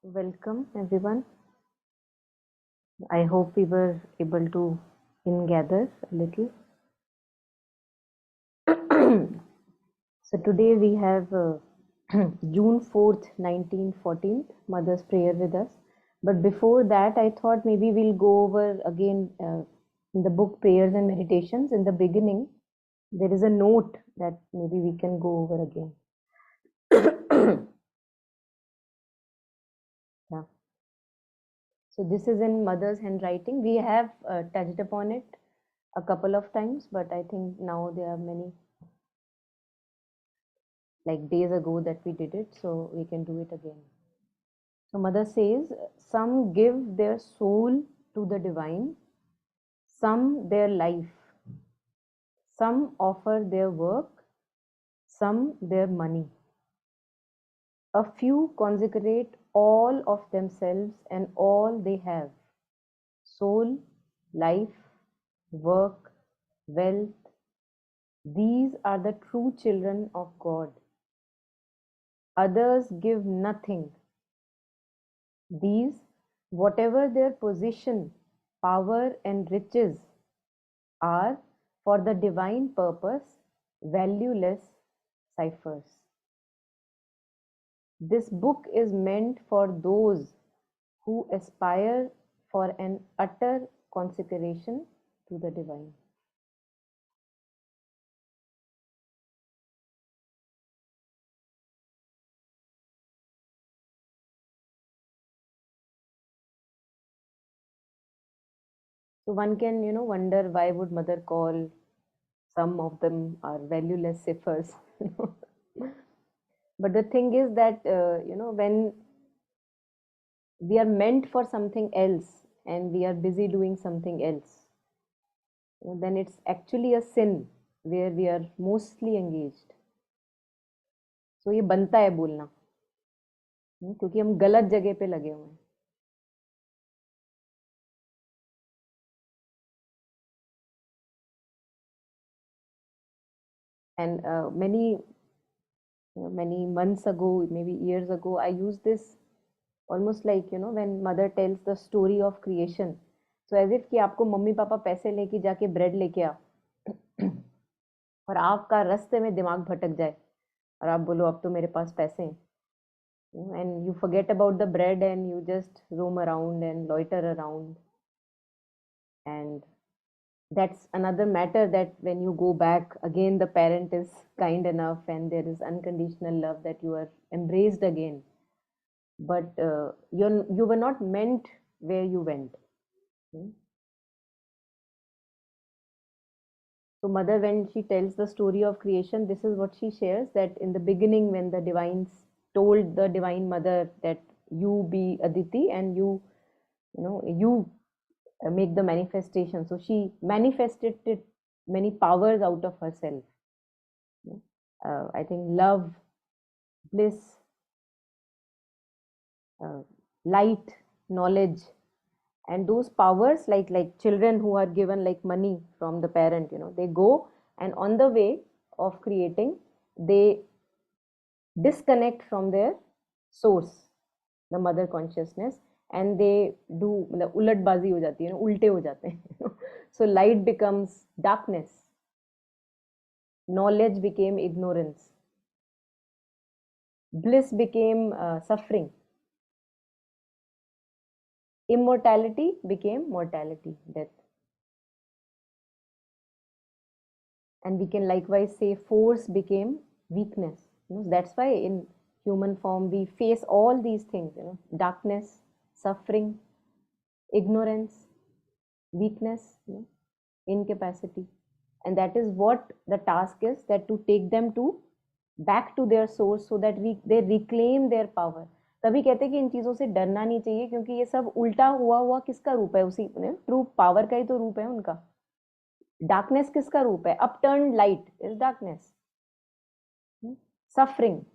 Welcome everyone. I hope we were able to ingather a little. So today we have June 4th, 1914, Mother's Prayer with us. But before that, I thought maybe we'll go over again in the book Prayers and Meditations. In the beginning, there is a note that maybe we can go over again. Yeah. So this is in Mother's handwriting. We have touched upon it a couple of times, but I think now there are many like days ago that we did it, so we can do it again. So Mother says, some give their soul to the divine, some their life, some offer their work, some their money. A few consecrate all of themselves and all they have, soul, life, work, wealth. These are the true children of God. Others give nothing. These, whatever their position, power, and riches, are, for the divine purpose, valueless ciphers. This book is meant for those who aspire for an utter consecration to the divine. So one can, wonder why would Mother call some of them are valueless ciphers. But the thing is that, when we are meant for something else and we are busy doing something else, then it's actually a sin where we are mostly engaged. So ये बनता है बोलना, क्योंकि हम गलत जगह पे लगे हुए हैं. And many months ago, maybe years ago, I used this almost like, when mother tells the story of creation. So as if कि आपको मम्मी पापा पैसे लेके जाके ब्रेड लेके आ और आपका रास्ते में दिमाग भटक जाए और आप बोलो अब तो मेरे पास पैसे हैं, and you forget about the bread and you just roam around and loiter around. And that's another matter, that when you go back again, the parent is kind enough and there is unconditional love, that you are embraced again. But you were not meant where you went. Hmm? So mother, when she tells the story of creation, this is what she shares, that in the beginning, when the divines told the divine mother that you be Aditi and you make the manifestation. So she manifested it, many powers out of herself. I think love, bliss, uh, light, knowledge, and those powers, like children who are given like money from the parent, they go, and on the way of creating, they disconnect from their source, the mother consciousness, and they do, मतलब उलटबाजी हो जाती है, उल्टे हो जाते हैं. So light becomes darkness, knowledge became ignorance, bliss became suffering, immortality became mortality, death. And we can likewise say force became weakness. That's why in human form we face all these things, darkness, suffering, ignorance, weakness, incapacity. And that is what the task is, that to take them to back to their source, so that they reclaim their power. तभी कहते हैं कि इन चीजों से डरना नहीं चाहिए, क्योंकि ये सब उल्टा हुआ हुआ किसका रूप है? उसी ट्रू पावर का ही तो रूप है उनका. डार्कनेस किसका रूप है? Upturn light is darkness. Suffering,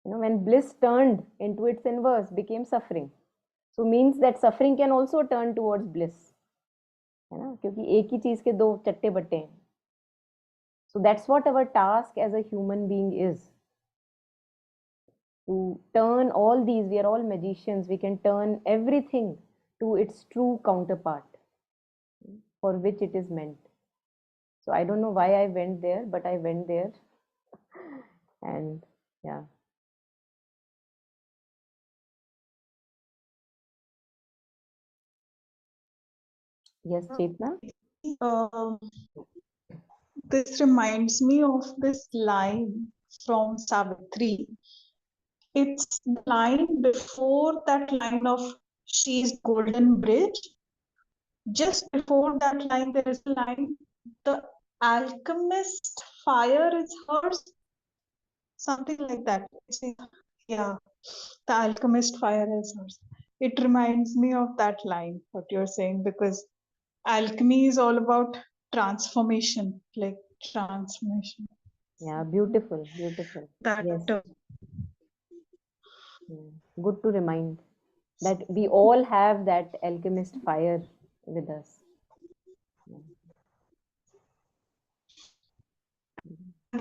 when bliss turned into its inverse, became suffering. So means that suffering can also turn towards bliss, है ना, क्योंकि एक ही चीज के दो चट्टे बट्टे हैं. So that's what our task as a human being is. to turn all these, we are all magicians, we can turn everything to its true counterpart for which it is meant. So I don't know why I went there, but I went there. And yeah. Yes, Chetna? Uh, this reminds me of this line from Savitri. It's the line before that line of she's golden bridge. Just before that line, there is a line, the alchemist fire is hers, something like that. Yeah, the alchemist fire is hers. It reminds me of that line, what you're saying, because alchemy is all about transformation, like transformation. Yeah, beautiful, beautiful. That Yes. Good to remind that we all have that alchemist fire with us.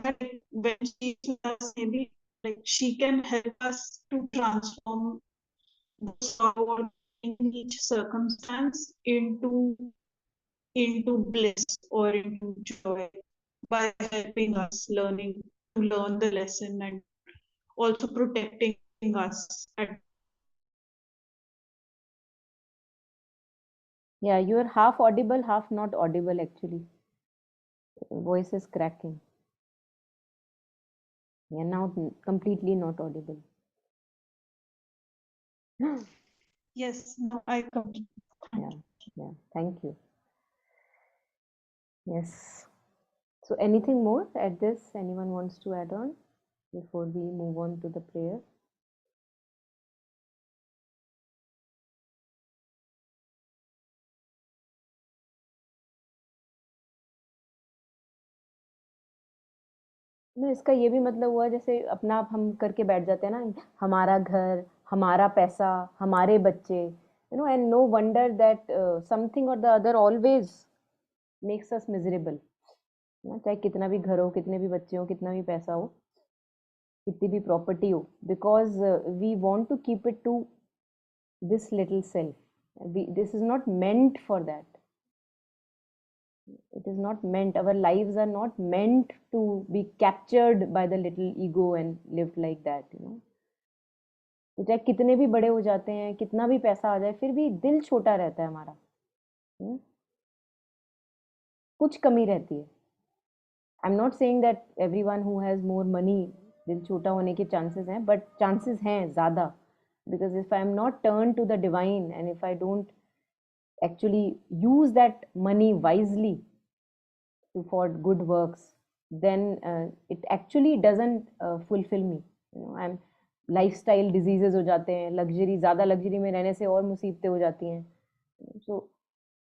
that when she does, maybe like she can help us to transform the sorrow in each circumstance into bliss or into joy by helping us to learn the lesson and also protecting us at. Yeah, you are half audible, half not audible actually. Voice is cracking. Yeah, now completely not audible. Yes, no, I completely. Yeah, yeah. Thank you. Yes. So anything more at this anyone wants to add on before we move on to the prayer? no, इसका ये भी मतलब हुआ जैसे अपना आप हम करके बैठ जाते हैं ना, हमारा घर, हमारा पैसा, हमारे बच्चे, you know, and no wonder that something or the other always makes us miserable. ना चाहे कितना भी घर हो, कितने भी बच्चे हो, कितना भी पैसा हो, कितनी भी प्रॉपर्टी हो, because we want to keep it to this little self. This is not meant for that. It is not meant. Our lives are not meant to be captured by the little ego and lived like that, you know. तो चाहे कितने भी बड़े हो जाते हैं, कितना भी पैसा आ जाए, फिर भी दिल छोटा रहता है हमारा। हुँ? कुछ कमी रहती है। आई am not saying that everyone who has more money दिल छोटा होने के चांसेस हैं, बट चांसेस हैं ज़्यादा, because if I am not turn to the divine and if I don't actually use that money wisely for good works, then it actually doesn't fulfill me. You know, I'm lifestyle diseases हो जाते हैं, luxury ज़्यादा luxury में रहने से और मुसीबतें हो जाती हैं. So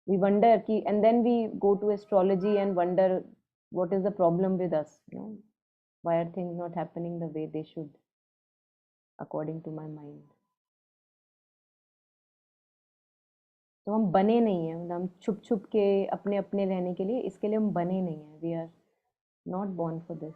we wonder कि, and then we go to astrology and wonder what is the problem with us. You know, why are things not happening the way they should, according to my mind. तो हम बने नहीं हैं, मतलब हम छुप छुप के अपने अपने रहने के लिए, इसके लिए हम बने नहीं हैं. We are not born for this.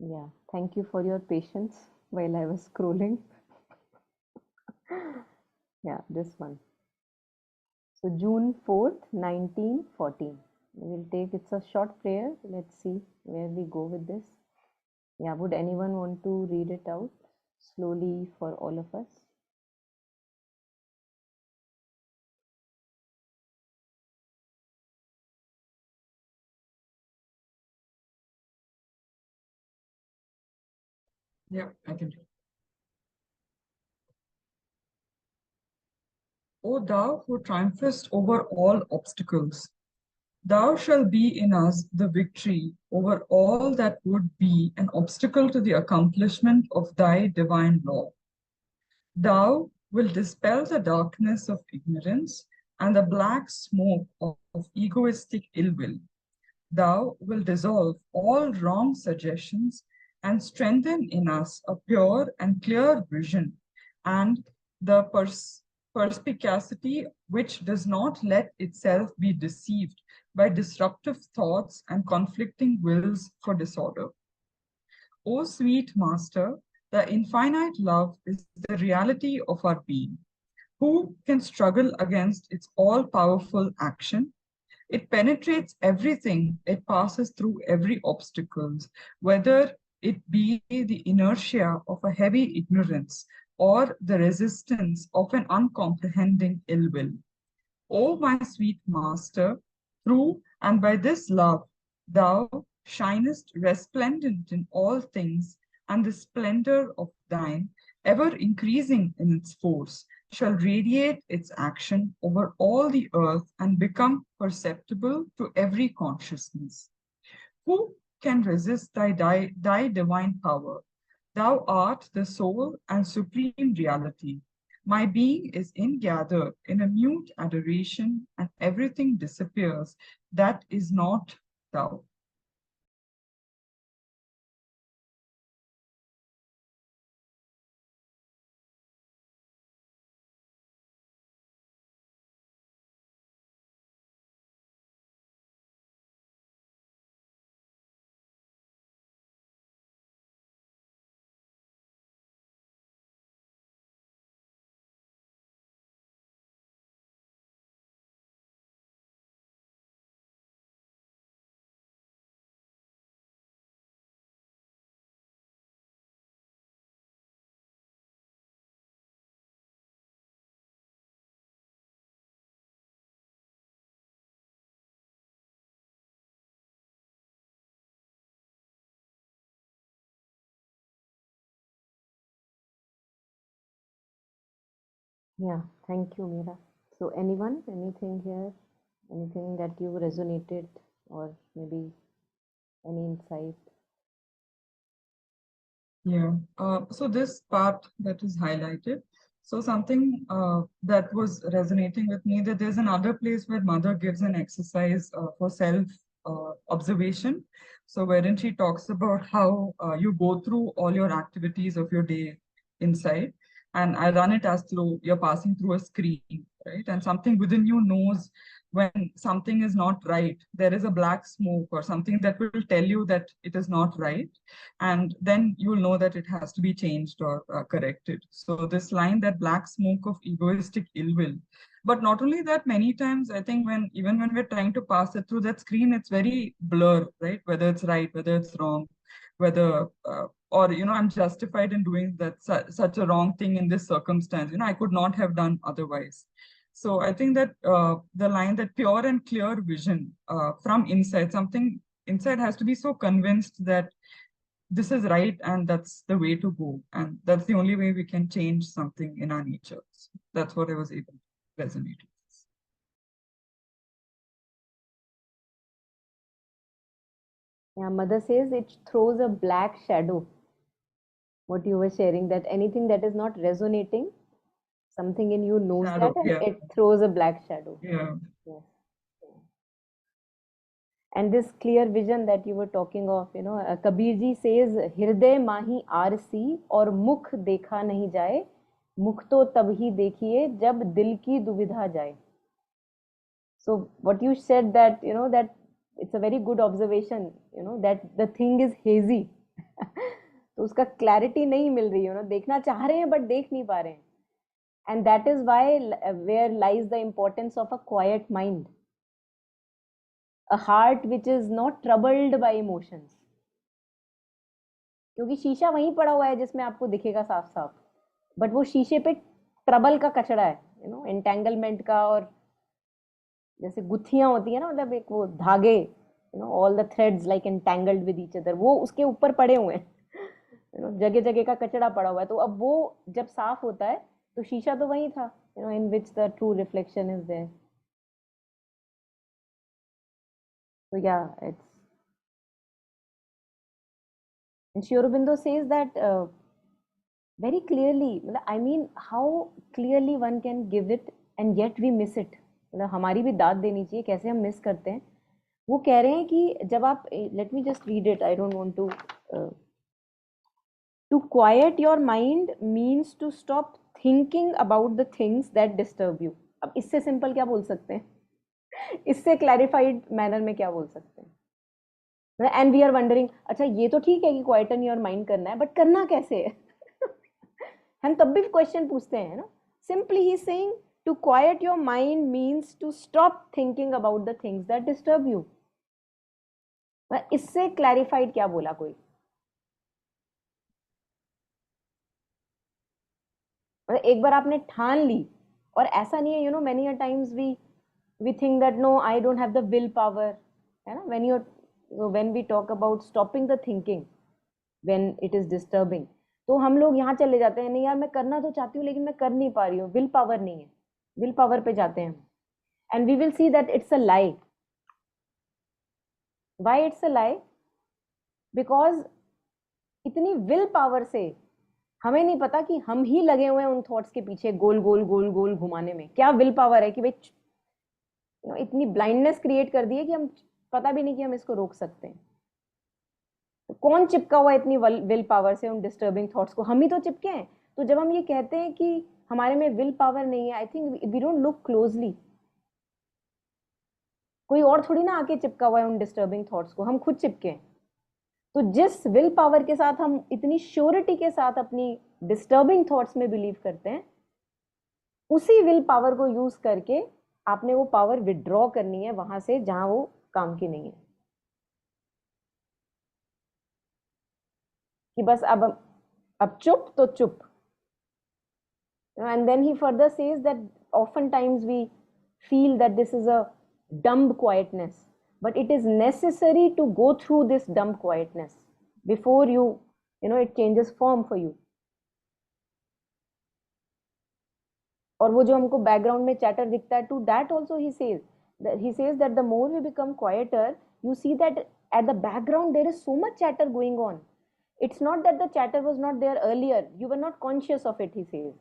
Yeah, thank you for your patience while I was scrolling. Yeah, this one. So June 4th, 1914. We will take, it's a short prayer. Let's see where we go with this. Yeah, would anyone want to read it out slowly for all of us? Yeah, I can. O thou who triumphest over all obstacles, thou shalt be in us the victory over all that would be an obstacle to the accomplishment of thy divine law. Thou wilt dispel the darkness of ignorance and the black smoke of egoistic ill will. Thou wilt dissolve all wrong suggestions and strengthen in us a pure and clear vision and the perspicacity which does not let itself be deceived by disruptive thoughts and conflicting wills for disorder. O sweet Master, the infinite love is the reality of our being. Who can struggle against its all-powerful action? It penetrates everything. It passes through every obstacle, whether it be the inertia of a heavy ignorance or the resistance of an uncomprehending ill will. O my sweet Master, through and by this love, thou shinest resplendent in all things, and the splendor of thine, ever increasing in its force, shall radiate its action over all the earth and become perceptible to every consciousness. Who can resist thy divine power? Thou art the soul and supreme reality. My being is ingathered in a mute adoration, and everything disappears that is not thou. Yeah, thank you, Meera. So, anyone, anything here, anything that you resonated, or maybe any insight? Yeah. So this part that is highlighted. So something that was resonating with me, that there's another place where mother gives an exercise for self observation. So wherein she talks about how you go through all your activities of your day inside, and I run it as through you're passing through a screen, right? And something within you knows when something is not right. There is a black smoke or something that will tell you that it is not right, and then you'll know that it has to be changed or corrected. So this line, that black smoke of egoistic ill will. But not only that, many times I think even when we're trying to pass it through that screen, it's very blur, right? Whether it's right, whether it's wrong, whether or I'm justified in doing that such a wrong thing in this circumstance. I could not have done otherwise. So I think that the line, that pure and clear vision from inside, something inside has to be so convinced that this is right and that's the way to go, and that's the only way we can change something in our nature. So that's what I was able to resonate with. Yeah, mother says it throws a black shadow. What you were sharing, that anything that is not resonating, something in you knows that, Shadow, and yeah, it throws a black shadow. yeah, Yes. And this clear vision that you were talking of, Kabir ji says, हृदय माही RC और मुख देखा नहीं जाए, मुख तो तब ही देखिए जब दिल की दुविधा जाए. So what you said, that that it's a very good observation, that the thing is hazy. तो उसका clarity नहीं मिल रही है, देखना चाह रहे हैं but देख नहीं पा रहे हैं. And that is why where lies the importance of a quiet mind, a heart which is not troubled by emotions. क्योंकि शीशा वहीं पड़ा हुआ है जिसमें आपको दिखेगा साफ साफ, बट वो शीशे पे ट्रबल का कचड़ा है, एंटेंगलमेंट का, और जैसे गुत्थियां होती है ना, मतलब एक वो धागे, all the threads like entangled with each other, वो उसके ऊपर पड़े हुए हैं. जगह जगह का कचड़ा पड़ा हुआ है. तो अब वो जब साफ होता है तो शीशा तो वही था, in which the true reflection is there. So yeah, it's, and Sri Aurobindo says that very clearly. I mean, how clearly one can give it and yet we miss it. मतलब हमारी भी दाद देनी चाहिए, कैसे हम मिस करते हैं. वो कह रहे हैं कि जब आप, let me just read it, I don't want to quiet your mind means to stop thinking about the things that disturb you. अब इससे सिंपल क्या बोल सकते हैं, इससे क्लैरिफाइड मैनर में क्या बोल सकते हैं. एंड वी आर वंडरिंग, अच्छा ये तो ठीक है कि क्वाइटन योर माइंड करना है, बट करना कैसे है. हम तब भी क्वेश्चन पूछते हैं ना. Simply he saying to quiet your mind means to stop thinking about the things that disturb you. इससे क्लैरिफाइड क्या बोला कोई. एक बार आपने ठान ली, और ऐसा नहीं है, many a times we think that no I don't have the will power, है ना. When we talk about stopping the thinking when it is disturbing, तो हम लोग यहाँ चले जाते हैं, नहीं यार मैं करना तो चाहती हूँ लेकिन मैं कर नहीं पा रही हूँ, विल पावर नहीं है. विल पावर पे जाते हैं, and we will see that it's a lie. Why it's a lie? Because इतनी विल पावर से हमें नहीं पता कि हम ही लगे हुए हैं उन थॉट्स के पीछे गोल गोल गोल गोल घुमाने में. क्या विल पावर है कि भाई इतनी ब्लाइंडनेस क्रिएट कर दी है कि हम पता भी नहीं कि हम इसको रोक सकते हैं. तो कौन चिपका हुआ है इतनी विल पावर से उन डिस्टर्बिंग थॉट्स को? हम ही तो चिपके हैं. तो जब हम ये कहते हैं कि हमारे में विल पावर नहीं है, I think we don't look closely. कोई और थोड़ी ना आके चिपका हुआ है उन डिस्टर्बिंग थॉट्स को, हम खुद चिपके हैं. तो जिस विल पावर के साथ हम इतनी श्योरिटी के साथ अपनी डिस्टर्बिंग थॉट्स में बिलीव करते हैं, उसी विल पावर को यूज करके आपने वो पावर विड्रॉ करनी है वहां से जहां वो काम की नहीं है. कि बस अब चुप तो चुप. And then he further says that oftentimes we feel that this is a dumb quietness, but it is necessary to go through this dumb quietness before it changes form for you. और वो जो हमको background में chatter दिखता है, to that also he says that the more we become quieter, you see that at the background there is so much chatter going on. It's not that the chatter was not there earlier, you were not conscious of it, he says.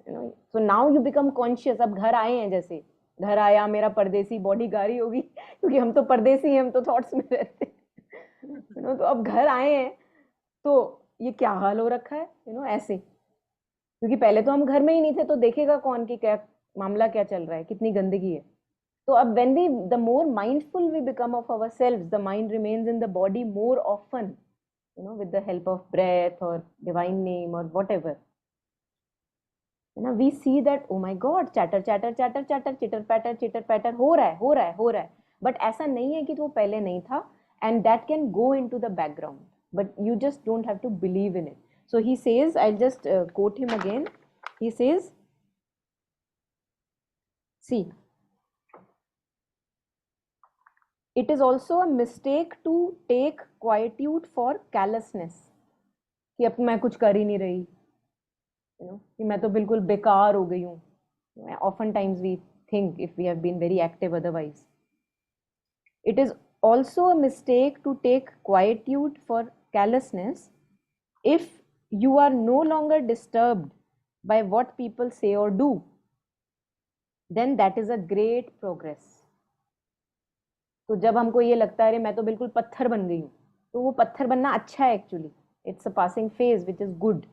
So now you become conscious. अब घर आए हैं, जैसे घर आया मेरा परदेसी, body गारी होगी क्योंकि हम तो परदेसी हैं, हम तो थॉट्स में रहते हैं. तो अब घर आए हैं तो ये क्या हाल हो रखा है, ऐसे. क्योंकि पहले तो हम घर में ही नहीं थे, तो देखेगा कौन कि क्या मामला क्या चल रहा है, कितनी गंदगी है. तो अब when we the more mindful we become of ourselves, the mind remains in the body more often, with the help of breath or divine name or whatever. We see that, oh my god, chatter chatter chatter chatter, chitter patter हो रहा है. But ऐसा नहीं है कि वो पहले नहीं था, and that can go into the background, but you just don't have to believe in it. So he says, I'll just quote him again. He says, see, it is also a mistake to take quietude for callousness. कि अब मैं कुछ कर ही नहीं रही, कि मैं तो बिल्कुल बेकार हो गई हूँ. Often times we think if we have been very active otherwise. It is also a mistake to take quietude for callousness if you are no longer disturbed by what people say or do. Then that is a great progress. तो जब हमको ये लगता है अरे मैं तो बिल्कुल पत्थर बन गई हूँ, तो वो पत्थर बनना अच्छा है actually. It's a passing phase which is good.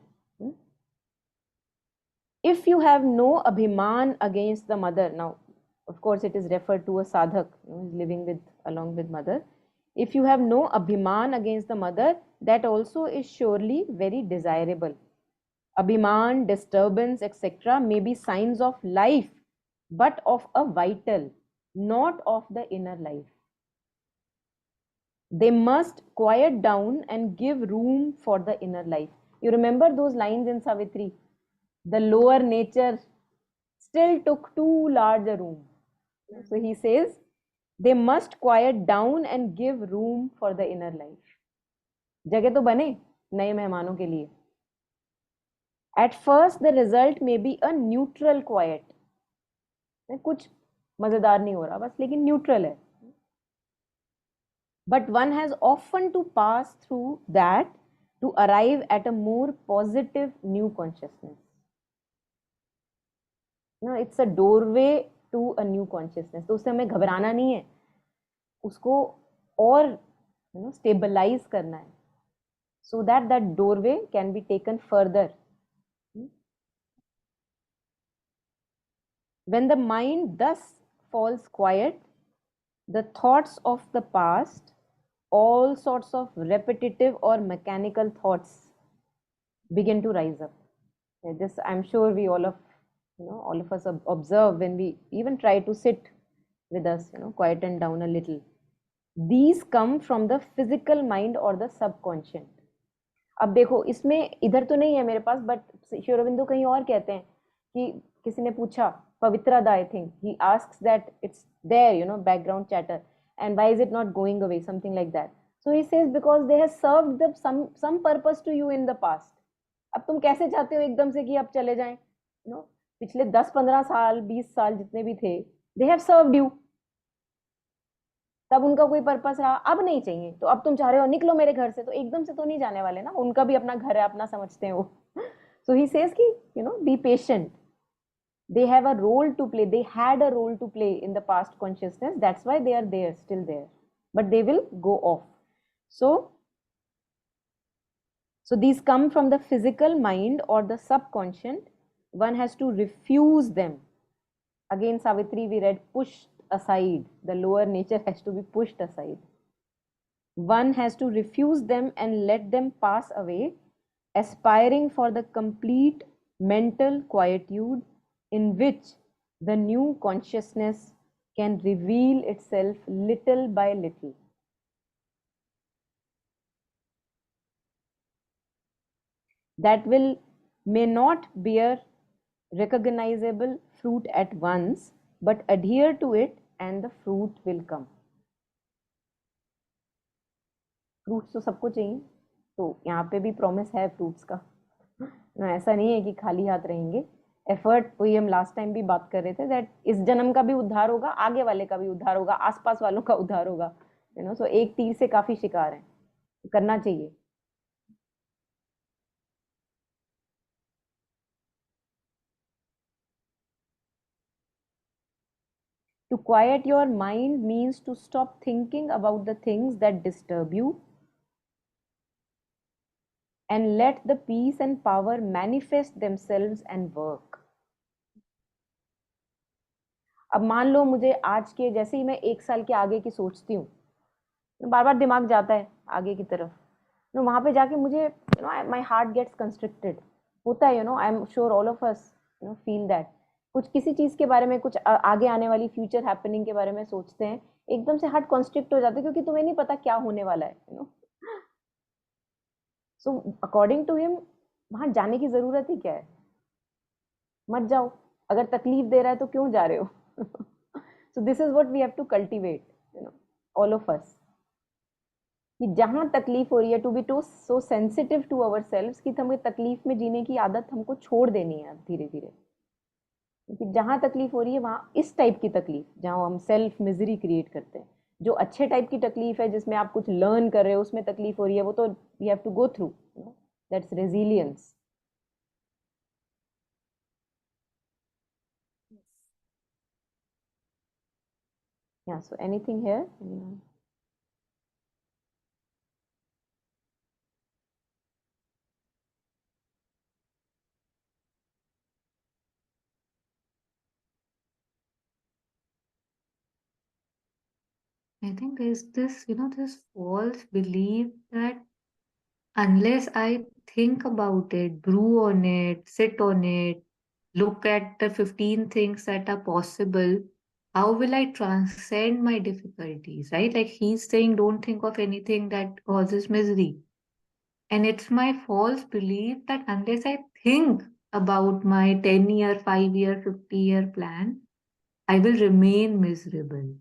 If you have no abhiman against the mother, now of course it is referred to a sadhak living along with mother. If you have no abhiman against the mother, that also is surely very desirable. Abhiman, disturbance, etc. may be signs of life, but of a vital, not of the inner life. They must quiet down and give room for the inner life. You remember those lines in Savitri? The lower nature still took too large a room. So he says, they must quiet down and give room for the inner life. जगह तो बने नए मेहमानों के लिए. At first, the result may be a neutral quiet. कुछ मजेदार नहीं हो रहा बस, लेकिन न्यूट्रल है. But one has often to pass through that to arrive at a more positive new consciousness. It's a doorway to a new consciousness. तो उससे हमें घबराना नहीं है, उसको और stabilize करना है, so that that doorway can be taken further. When the mind thus falls quiet, the thoughts of the past, all sorts of repetitive or mechanical thoughts begin to rise up. This, I'm sure we all of us observe when we even try to sit with us, quieten down a little. These come from the physical mind or the subconscious. अब देखो इसमें इधर तो नहीं है मेरे पास, but Shri Aurobindo कहीं और कहते हैं कि किसी ने पूछा, Pavitra I think, he asks that it's there, background chatter, and why is it not going away, something like that. So he says because they have served some purpose to you in the past. अब तुम कैसे चाहते हो एकदम से कि अब चले जाएं, पिछले 10-15 साल 20 साल जितने भी थे, they have served you. तब उनका कोई पर्पस रहा, अब नहीं चाहिए, तो अब तुम चाह रहे हो निकलो मेरे घर से, तो एकदम से तो नहीं जाने वाले ना, उनका भी अपना घर है, अपना समझते हैं वो. So he says कि be patient. They have a role to play, they had a role to play in the past consciousness, that's why they are there, still there, but they will go off. So these come from the physical mind or the subconscious. One has to refuse them. Again, Savitri, we read, pushed aside. The lower nature has to be pushed aside. One has to refuse them and let them pass away, aspiring for the complete mental quietude in which the new consciousness can reveal itself little by little. That may not bear recognizable fruit at once, but adhere to it and the fruit will come. Fruits तो सबको चाहिए, तो यहाँ पे भी promise है fruits का. ऐसा नहीं है कि खाली हाथ रहेंगे. एफर्ट, वही हम लास्ट टाइम भी बात कर रहे थे, दैट इस जन्म का भी उद्धार होगा, आगे वाले का भी उद्धार होगा, आसपास वालों का उद्धार होगा. सो एक तीर से काफी शिकार है, करना चाहिए. To quiet your mind means to stop thinking about the things that disturb you and let the peace and power manifest themselves and work. अब मान लो मुझे आज के, जैसे ही मैं 1 साल के आगे की सोचती हूँ, बार बार दिमाग जाता है आगे की तरफ, वहां पे जाके मुझे माई हार्ट गेट्स कंस्ट्रिक्टेड होता है. I am sure all of us feel that. कुछ किसी चीज के बारे में, कुछ आगे आने वाली फ्यूचर हैपनिंग के बारे में सोचते हैं, एकदम से हार्ट कॉन्स्ट्रिक्ट हो जाता है, क्योंकि तुम्हें नहीं पता क्या होने वाला है. सो अकॉर्डिंग टू हिम वहां जाने की जरूरत ही क्या है, मत जाओ. अगर तकलीफ दे रहा है तो क्यों जा रहे हो. So this is what we have to cultivate, all of us, कि जहां तकलीफ हो रही है, to be to so sensitive to ourselves, कि हमें तकलीफ में जीने की आदत हमको छोड़ देनी है धीरे धीरे. क्योंकि जहां तकलीफ हो रही है वहां इस टाइप की तकलीफ, जहां हम सेल्फ मिजरी क्रिएट करते हैं, जो अच्छे टाइप की तकलीफ है जिसमें आप कुछ लर्न कर रहे हो, उसमें तकलीफ हो रही है, वो तो we have to go through, that's resilience. Yeah, so anything here? I think there's this, this false belief that unless I think about it, brew on it, sit on it, look at the 15 things that are possible, how will I transcend my difficulties, right? Like he's saying, don't think of anything that causes misery. And it's my false belief that unless I think about my 10-year, 5-year, 50-year plan, I will remain miserable.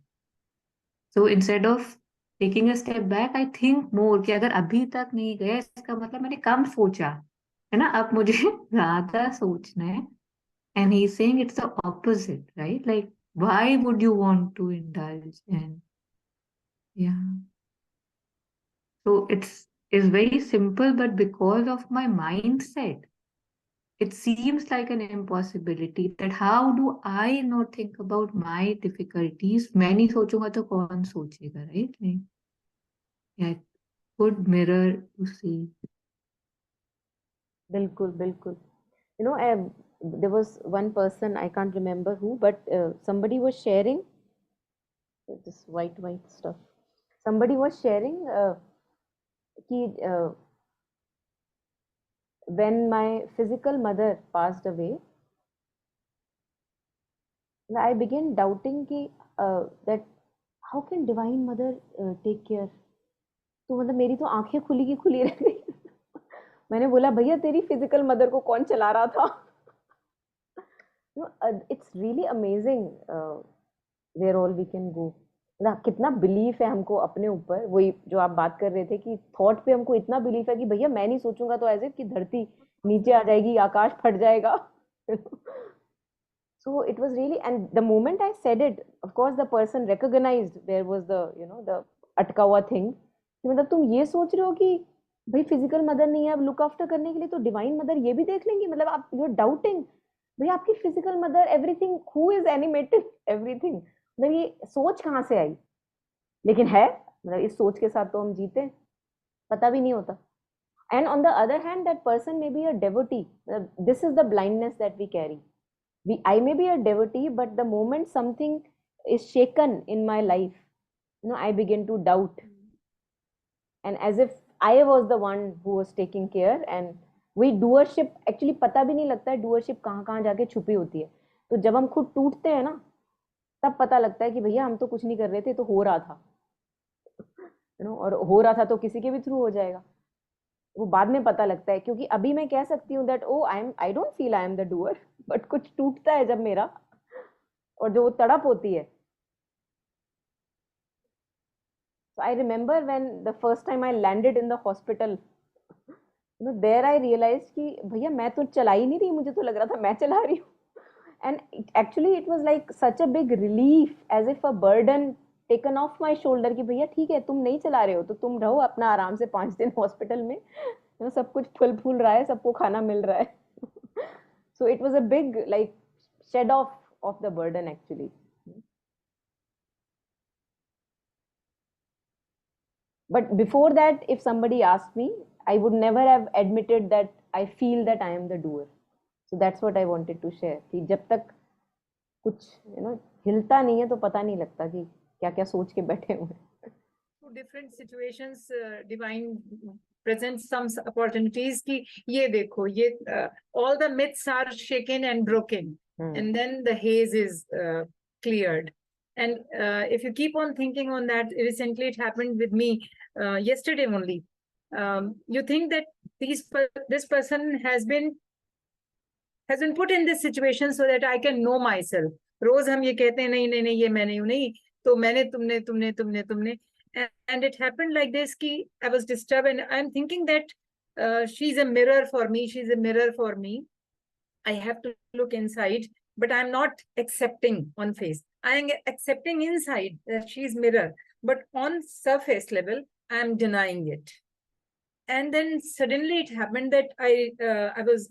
So instead of taking a step back, I think more कि अगर अभी तक नहीं गया इसका मतलब मैंने कम सोचा है ना, अब मुझे ज्यादा सोचना है. And he's saying it's the opposite, right? Like Why would you want to indulge in? Yeah. So it's very simple, but because of my mindset, it seems like an impossibility that how do I not think about my difficulties? मैं नहीं सोचूंगा तो कौन सोचेगा, right? Like, yeah, good mirror to see. बिल्कुल बिल्कुल. You know, there was one person, I can't remember who, but somebody was sharing this white stuff. Somebody was sharing कि when my physical mother passed away, I began doubting कि that how can divine mother take care. तो मतलब मेरी तो आंखें खुली की खुली रह गई. मैंने बोला भैया तेरी फिजिकल मदर को कौन चला रहा था. It's really amazing where all we can go. मतलब कितना बिलीफ है हमको अपने ऊपर. वही जो आप बात कर रहे थे कि थॉट पे हमको इतना बिलीफ है कि भैया मैं नहीं सोचूंगा तो ऐसे कि धरती नीचे आ जाएगी, आकाश फट जाएगा. So it was really, and the moment I said it, of course the person recognized there was the, you know, the अटका हुआ thing. कि मतलब तुम ये सोच रहे हो कि भाई फिजिकल मदर नहीं है अब लुक आफ्टर करने के लिए, तो डिवाइन मदर ये भी देख लेंगी. मतलब आप यू आर डाउटिंग भाई आपकी physical mother everything, who is animated everything. मतलब ये सोच कहाँ से आई. लेकिन है, मतलब इस सोच के साथ तो हम जीते, पता भी नहीं होता. And on the other hand, that person may be a devotee. This is the blindness that we carry. I may be a devotee, but the moment something is shaken in my life, you know, I begin to doubt, and as if I was the one who was taking care. And we doership actually पता भी नहीं लगता है doership कहाँ कहाँ जाके छुपी होती है. तो जब हम खुद टूटते हैं ना, तब पता लगता है कि भैया हम तो कुछ नहीं कर रहे थे, तो हो रहा था, you know, और हो रहा था तो किसी के भी थ्रू हो जाएगा. वो बाद में पता लगता है, क्योंकि अभी मैं कह सकती हूँ that O I don't feel I am the doer, but कुछ टूटता है जब मेरा, और जो वो तड़प होती है. So I remember when the first time I landed in the hospital, you know, there I realized कि भैया मैं तो चला ही नहीं रही, मुझे तो लग रहा था मैं चला रही हूँ. And actually it was like such a big relief, as if a burden taken off my shoulder कि भैया ठीक है तुम नहीं चला रहे हो तो तुम रहो अपना आराम से 5 दिन हॉस्पिटल में, you know, सब कुछ फल फूल रहा है, सबको खाना मिल रहा है. So it was a big like shed off of the burden actually. But before that, if somebody asked me, I would never have admitted that I feel that I am the doer. So that's what I wanted to share. कि जब तक कुछ you know हिलता नहीं है तो पता नहीं लगता कि क्या क्या सोच के बैठे हुए हैं. To different situations, divine presents some opportunities कि ये देखो ये all the myths are shaken and broken, and then the haze is cleared. And if you keep on thinking on that, recently it happened with me yesterday only. You think that this person has been put in this situation so that I can know myself. रोज हम ये कहते हैं नहीं नहीं नहीं ये मैं नहीं हूँ, नहीं तो मैंने तुमने तुमने तुमने तुमने. And it happened like this कि I was disturbed and I'm thinking that she's a mirror for me, she's a mirror for me. I have to look inside, but I'm not accepting on face. I am accepting inside that she's mirror, but on surface level, I'm denying it. And then suddenly it happened that I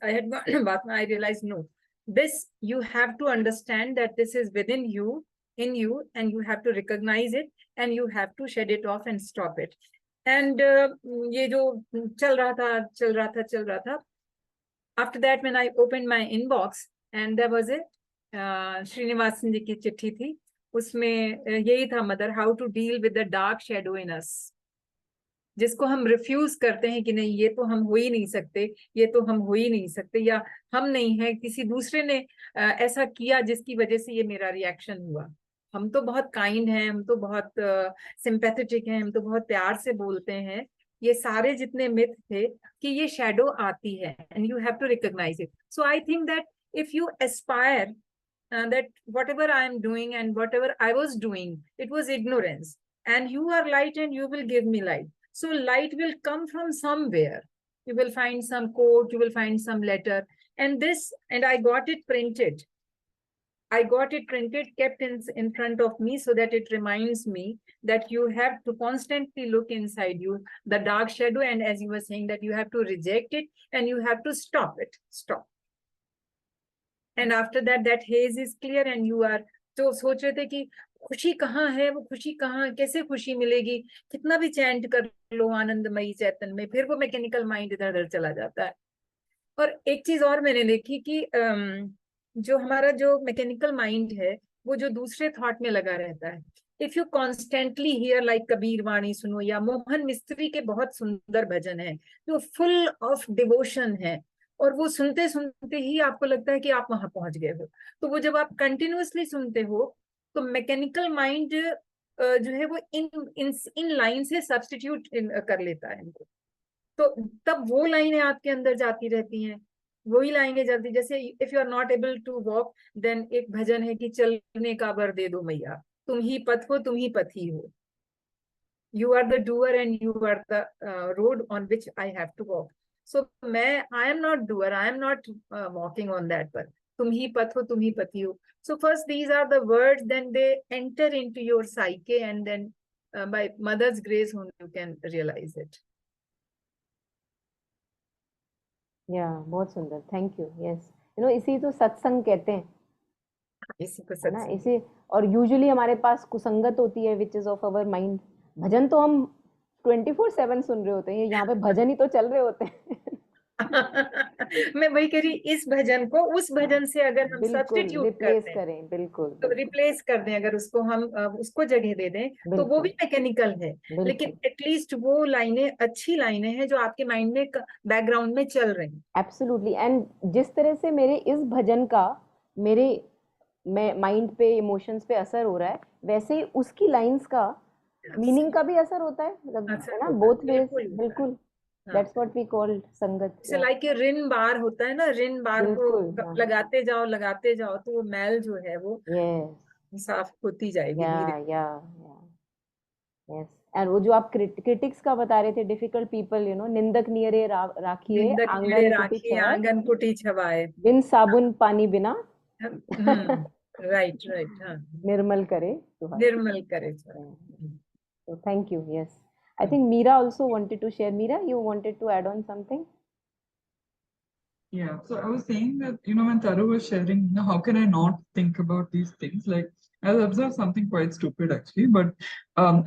had gone, I realized, no, this, you have to understand that this is within you, in you, and you have to recognize it, and you have to shed it off and stop it. And ये जो चल रहा था, after that, when I opened my inbox, and there was a Srinivasan ji की चिट्ठी थी, उसमें यही था, mother, how to deal with the dark shadow in us, जिसको हम रिफ्यूज करते हैं कि नहीं ये तो हम हो ही नहीं सकते, ये तो हम हो ही नहीं सकते, या हम नहीं है, किसी दूसरे ने ऐसा किया जिसकी वजह से ये मेरा रिएक्शन हुआ. हम तो बहुत काइंड हैं, हम तो बहुत सिंपैथेटिक हैं, हम तो बहुत प्यार से बोलते हैं. ये सारे जितने मिथ थे कि ये शैडो आती है, and you have to recognise it. So I think that if you aspire that whatever I am doing and whatever I was doing, it was ignorance, and you are light and you will give me light. So light will come from somewhere. You will find some quote, you will find some letter, and I got it printed. I got it printed, kept in front of me so that it reminds me that you have to constantly look inside you, the dark shadow, and as you were saying that you have to reject it and you have to stop it. Stop. And after that, that haze is clear and you are, तो सोच रहे थे कि खुशी कहाँ है, वो खुशी कहाँ, कैसे खुशी मिलेगी, कितना भी चैंट कर लो आनंदमयी चैतन्य में, फिर वो मैकेनिकल माइंड इधर उधर चला जाता है। और एक चीज और मैंने देखी कि जो हमारा जो मैकेनिकल माइंड है वो जो दूसरे थॉट में लगा रहता है, if you constantly hear like Kabir वाणी सुनो या मोहन मिस्त्री के बहुत सुंदर भजन है जो फुल ऑफ डिवोशन है, और वो सुनते सुनते ही आपको लगता है कि आप वहां पहुंच गए हो, तो वो जब आप कंटिन्यूअसली सुनते हो तो मैकेनिकल माइंड जो है वो इन लाइन से सब्स्टिट्यूट कर लेता है इनको, तो तब वो लाइनें आपके अंदर जाती रहती हैं, वही लाइनें जाती, जैसे if you are not able to walk then एक भजन है कि चलने का वर दे दो मैया, तुम ही पथ हो तुम ही पथी हो, you are the doer and you are the road on which I have to walk, so I am not doer, I am not walking on that path, तुम ही पथ हो तुम ही पथी हो, so first these are the words, then they enter into your psyche and then by mother's grace only you can realize it. बहुत सुंदर, thank you. Yes, इसी तो सत्संग कहते हैं, इसी को है ना, सत्संग। इसी। और यूजुअली हमारे पास कुसंगत होती है which is of our mind. भजन तो हम 24/7 सुन रहे होते हैं, यहाँ पे भजन ही तो चल रहे होते हैं। मैं वही कह रही, इस भजन को उस भजन से अगर हम बिल्कुल सब्स्टिट्यूट रिप्लेस कर दें, करें, बिल्कुल तो रिप्लेस कर दें, अगर उसको हम उसको जगह दे दें, तो वो भी मैकेनिकल है, लेकिन एटलीस्ट वो लाइनें अच्छी लाइनें हैं जो आपके माइंड में बैकग्राउंड में चल रही हैं। एब्सोल्युटली। एंड जिस तरह से मेरे इस भजन का मेरे माइंड पे, इमोशंस पे असर हो रहा है, वैसे उसकी लाइंस का मीनिंग का भी असर होता है, मतलब, है ना, बोथ वेज। बिल्कुल, दैट्स व्हाट वी कॉल संगत। जैसे लाइक ये रिन बार होता है ना, रिन बार को लगाते जाओ तो वो मैल जो है वो साफ होती जाएगी धीरे। यस। और वो जो आप क्रिटिक्स का बता रहे थे, डिफिकल्ट पीपल, निंदक नियरे राखिए आंगन कुटी छवाए, बिन साबुन पानी बिना राइट हाँ, निर्मल करे। So thank you. Yes, I think Meera also wanted to share. Meera, you wanted to add on something? Yeah, so I was saying that, when Taru was sharing, how can I not think about these things? Like, I observed something quite stupid actually, but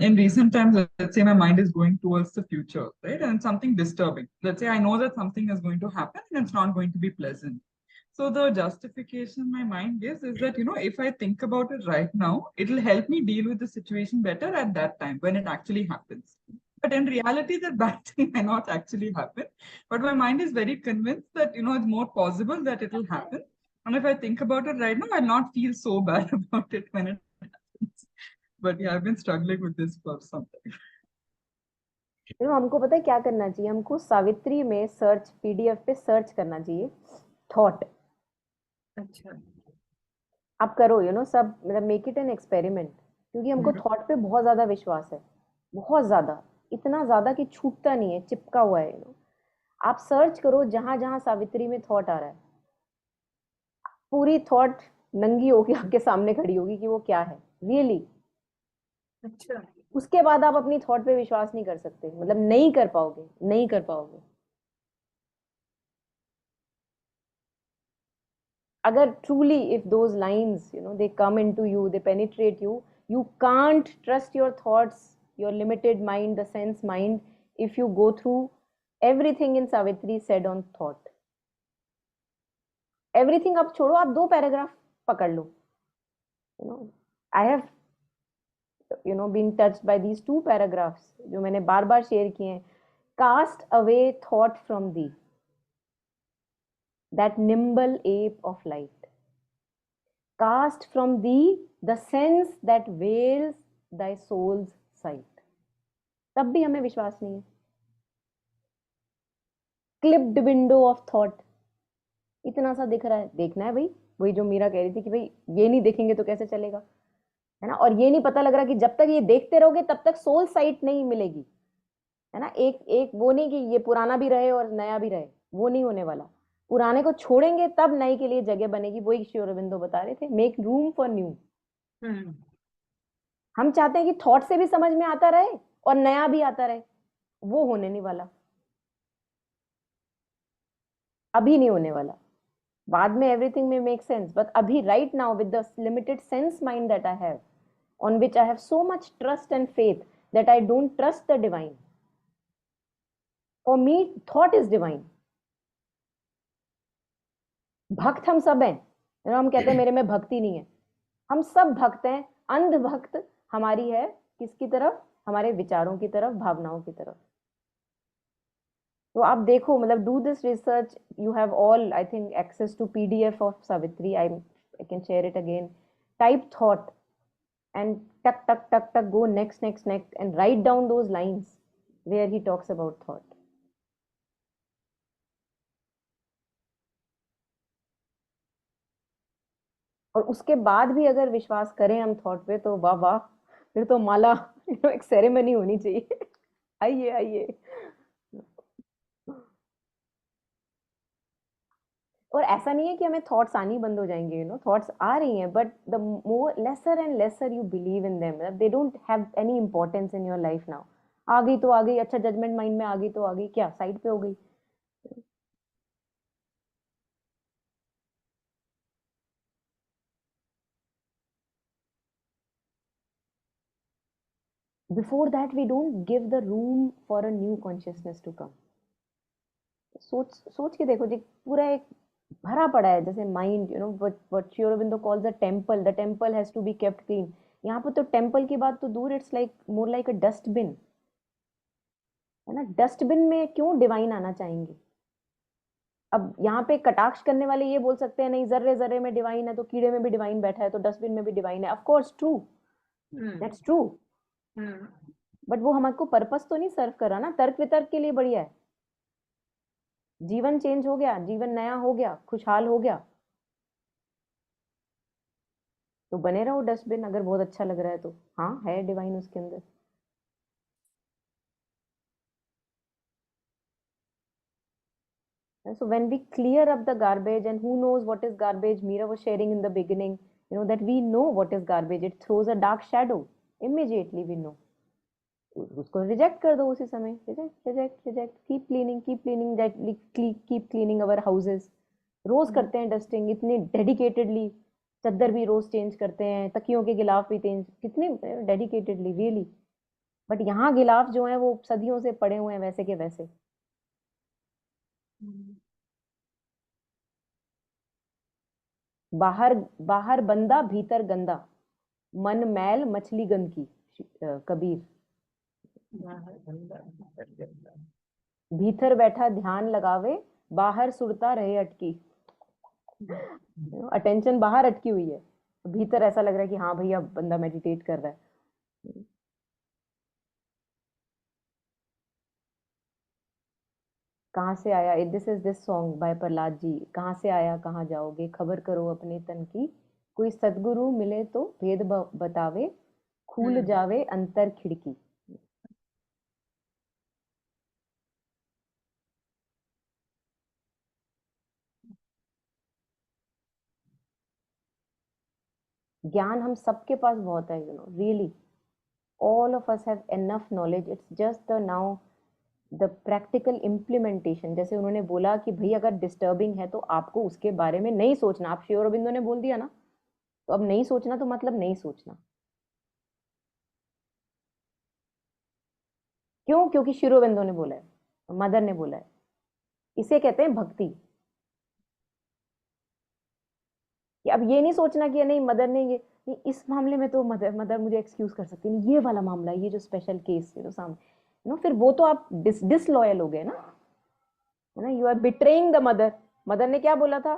in recent times, let's say my mind is going towards the future, right? And something disturbing. Let's say I know that something is going to happen and it's not going to be pleasant. So the justification my mind gives is that, if I think about it right now, it'll help me deal with the situation better at that time when it actually happens. But in reality, that bad thing may not actually happen. But my mind is very convinced that, it's more possible that it will happen. And if I think about it right now, I'll not feel so bad about it when it happens. But yeah, I've been struggling with this for some time. हमको पता है क्या करना चाहिए, हमको सावित्री में search, PDF पे search करना चाहिए थॉट। अच्छा, आप करो, सब, मतलब मेक इट एन एक्सपेरिमेंट, क्योंकि हमको थॉट पे बहुत ज्यादा विश्वास है, बहुत ज्यादा, इतना ज्यादा कि छूटता नहीं है, चिपका हुआ है। आप सर्च करो, जहां जहां सावित्री में थॉट आ रहा है, पूरी थॉट नंगी होगी आपके सामने खड़ी होगी कि वो क्या है रियली। अच्छा, उसके बाद आप अपनी थॉट पे विश्वास नहीं कर सकते, मतलब नहीं कर पाओगे। अगर truly, if those lines, they come into you, they penetrate you, you can't trust your thoughts, your limited mind, the sense mind, if you go through everything in Savitri said on thought. Everything आप छोड़ो, आप 2 paragraph पकड़ लो। I have been touched by these 2 paragraphs जो मैंने बार बार share किए हैं। Cast away thought from thee, that nimble ape of light. Cast from thee the sense that veils thy soul's sight. तब भी हमें विश्वास नहीं है। Clipped window of thought, इतना सा दिख रहा है, देखना है भाई, वही जो मीरा कह रही थी कि भाई ये नहीं देखेंगे तो कैसे चलेगा, है ना। और ये नहीं पता लग रहा कि जब तक ये देखते रहोगे तब तक सोल साइट नहीं मिलेगी, है ना। एक वो नहीं कि ये पुराना भी रहे और नया भी रहे, वो नहीं होने वाला। पुराने को छोड़ेंगे तब नए के लिए जगह बनेगी। वही श्री अरविंदो बता रहे थे, मेक रूम फॉर न्यू। हम चाहते हैं कि थॉट से भी समझ में आता रहे और नया भी आता रहे, वो होने नहीं वाला, अभी नहीं होने वाला। बाद में एवरीथिंग में मेक सेंस, बट अभी right now with the limited sense mind that I have, on which I have so much trust and faith that I don't trust the divine. For me, thought is divine. भक्त हम सब हैं। हम कहते हैं मेरे में भक्ति नहीं है, हम सब भक्त हैं। अंध भक्त हमारी है किसकी तरफ? हमारे विचारों की तरफ, भावनाओं की तरफ। तो आप देखो, मतलब do this research, you have all I think access to PDF of Savitri, I can share it again. Type thought and tuck, go next, and write down those lines where he talks about thought. और उसके बाद भी अगर विश्वास करें हम thought पे, तो वाह वाह, फिर तो माला एक सेरेमनी होनी चाहिए। आइए आइए। और ऐसा नहीं है कि हमें थॉट्स आनी बंद हो जाएंगे, थॉट्स आ रही हैं, but the more lesser and lesser you believe in them, they don't have any importance in your life now. आ गई तो आ गई, अच्छा जजमेंट माइंड में आ गई तो आ गई, क्या साइड पे हो गई। Before that, we don't give the room for a new consciousness to come. सोच सोच के देखो जी, पूरा एक भरा पड़ा है जैसे mind, what Sri Aurobindo calls a temple. The temple has to be kept clean. यहाँ पर तो टेम्पल की बात तो दूर, it's like more like a dustbin, है ना। डस्टबिन में क्यों डिवाइन आना चाहेंगे? अब यहाँ पे कटाक्ष करने वाले ये बोल सकते हैं नहीं, जर्रे जर्रे में डिवाइन है तो कीड़े में भी डिवाइन बैठा है, तो डस्टबिन में भी डिवाइन है। Of course true, that's true, but वो हमको पर्पस तो नहीं सर्व कर रहा ना। तर्क वितर्क के लिए बढ़िया है, जीवन चेंज हो गया, जीवन नया हो गया, खुशहाल हो गया, तो बने रहो डस्टबिन। अगर बहुत अच्छा लग रहा है तो हाँ, है डिवाइन उसके अंदर। So when we clear up the garbage, and who knows what is garbage, Meera was sharing in the beginning, that we know what is garbage. It throws a dark shadow. Immediately we know. उसको reject कर दो उसी समय, reject reject reject, keep cleaning, keep cleaning, keep cleaning our houses. रोज करते हैं dusting इतने dedicatedly, चद्दर भी रोज चेंज करते हैं, तकियों के गिलाफ भी चेंज, कितने डेडिकेटेडली, रियली। बट यहाँ गिलाफ जो है वो सदियों से पड़े हुए हैं वैसे के वैसे। बाहर बाहर बंदा भीतर गंदा, मन मैल मछली गंद की, कबीर। भीतर बैठा ध्यान लगावे, बाहर सुरता रहे अटकी। अटेंशन बाहर अटकी हुई है, भीतर ऐसा लग रहा है कि हाँ भैया बंदा मेडिटेट कर रहा है। कहाँ से आया, this song by Prahlad ji. कहाँ से आया कहाँ जाओगे, खबर करो अपने तन की, कोई सदगुरु मिले तो भेद बतावे, खुल जावे अंतर खिड़की। ज्ञान हम सबके पास बहुत है, really all of us have enough knowledge. It's just the now the practical implementation. जैसे उन्होंने बोला कि भाई अगर डिस्टर्बिंग है तो आपको उसके बारे में नहीं सोचना। आप श्री अरबिंदो ने बोल दिया ना, तो अब नहीं सोचना तो मतलब नहीं सोचना। क्यों? क्योंकि श्री अरबिंदो ने बोला है, मदर ने बोला है। इसे कहते हैं भक्ति। कि अब ये नहीं सोचना कि नहीं मदर ने ये नहीं, इस मामले में तो मदर मदर मुझे एक्सक्यूज कर सकती नहीं, ये वाला मामला, ये जो स्पेशल केस सामने, फिर वो तो आप डिसलॉयल हो गए ना, है ना। You are betraying the mother. Mother ने क्या बोला था?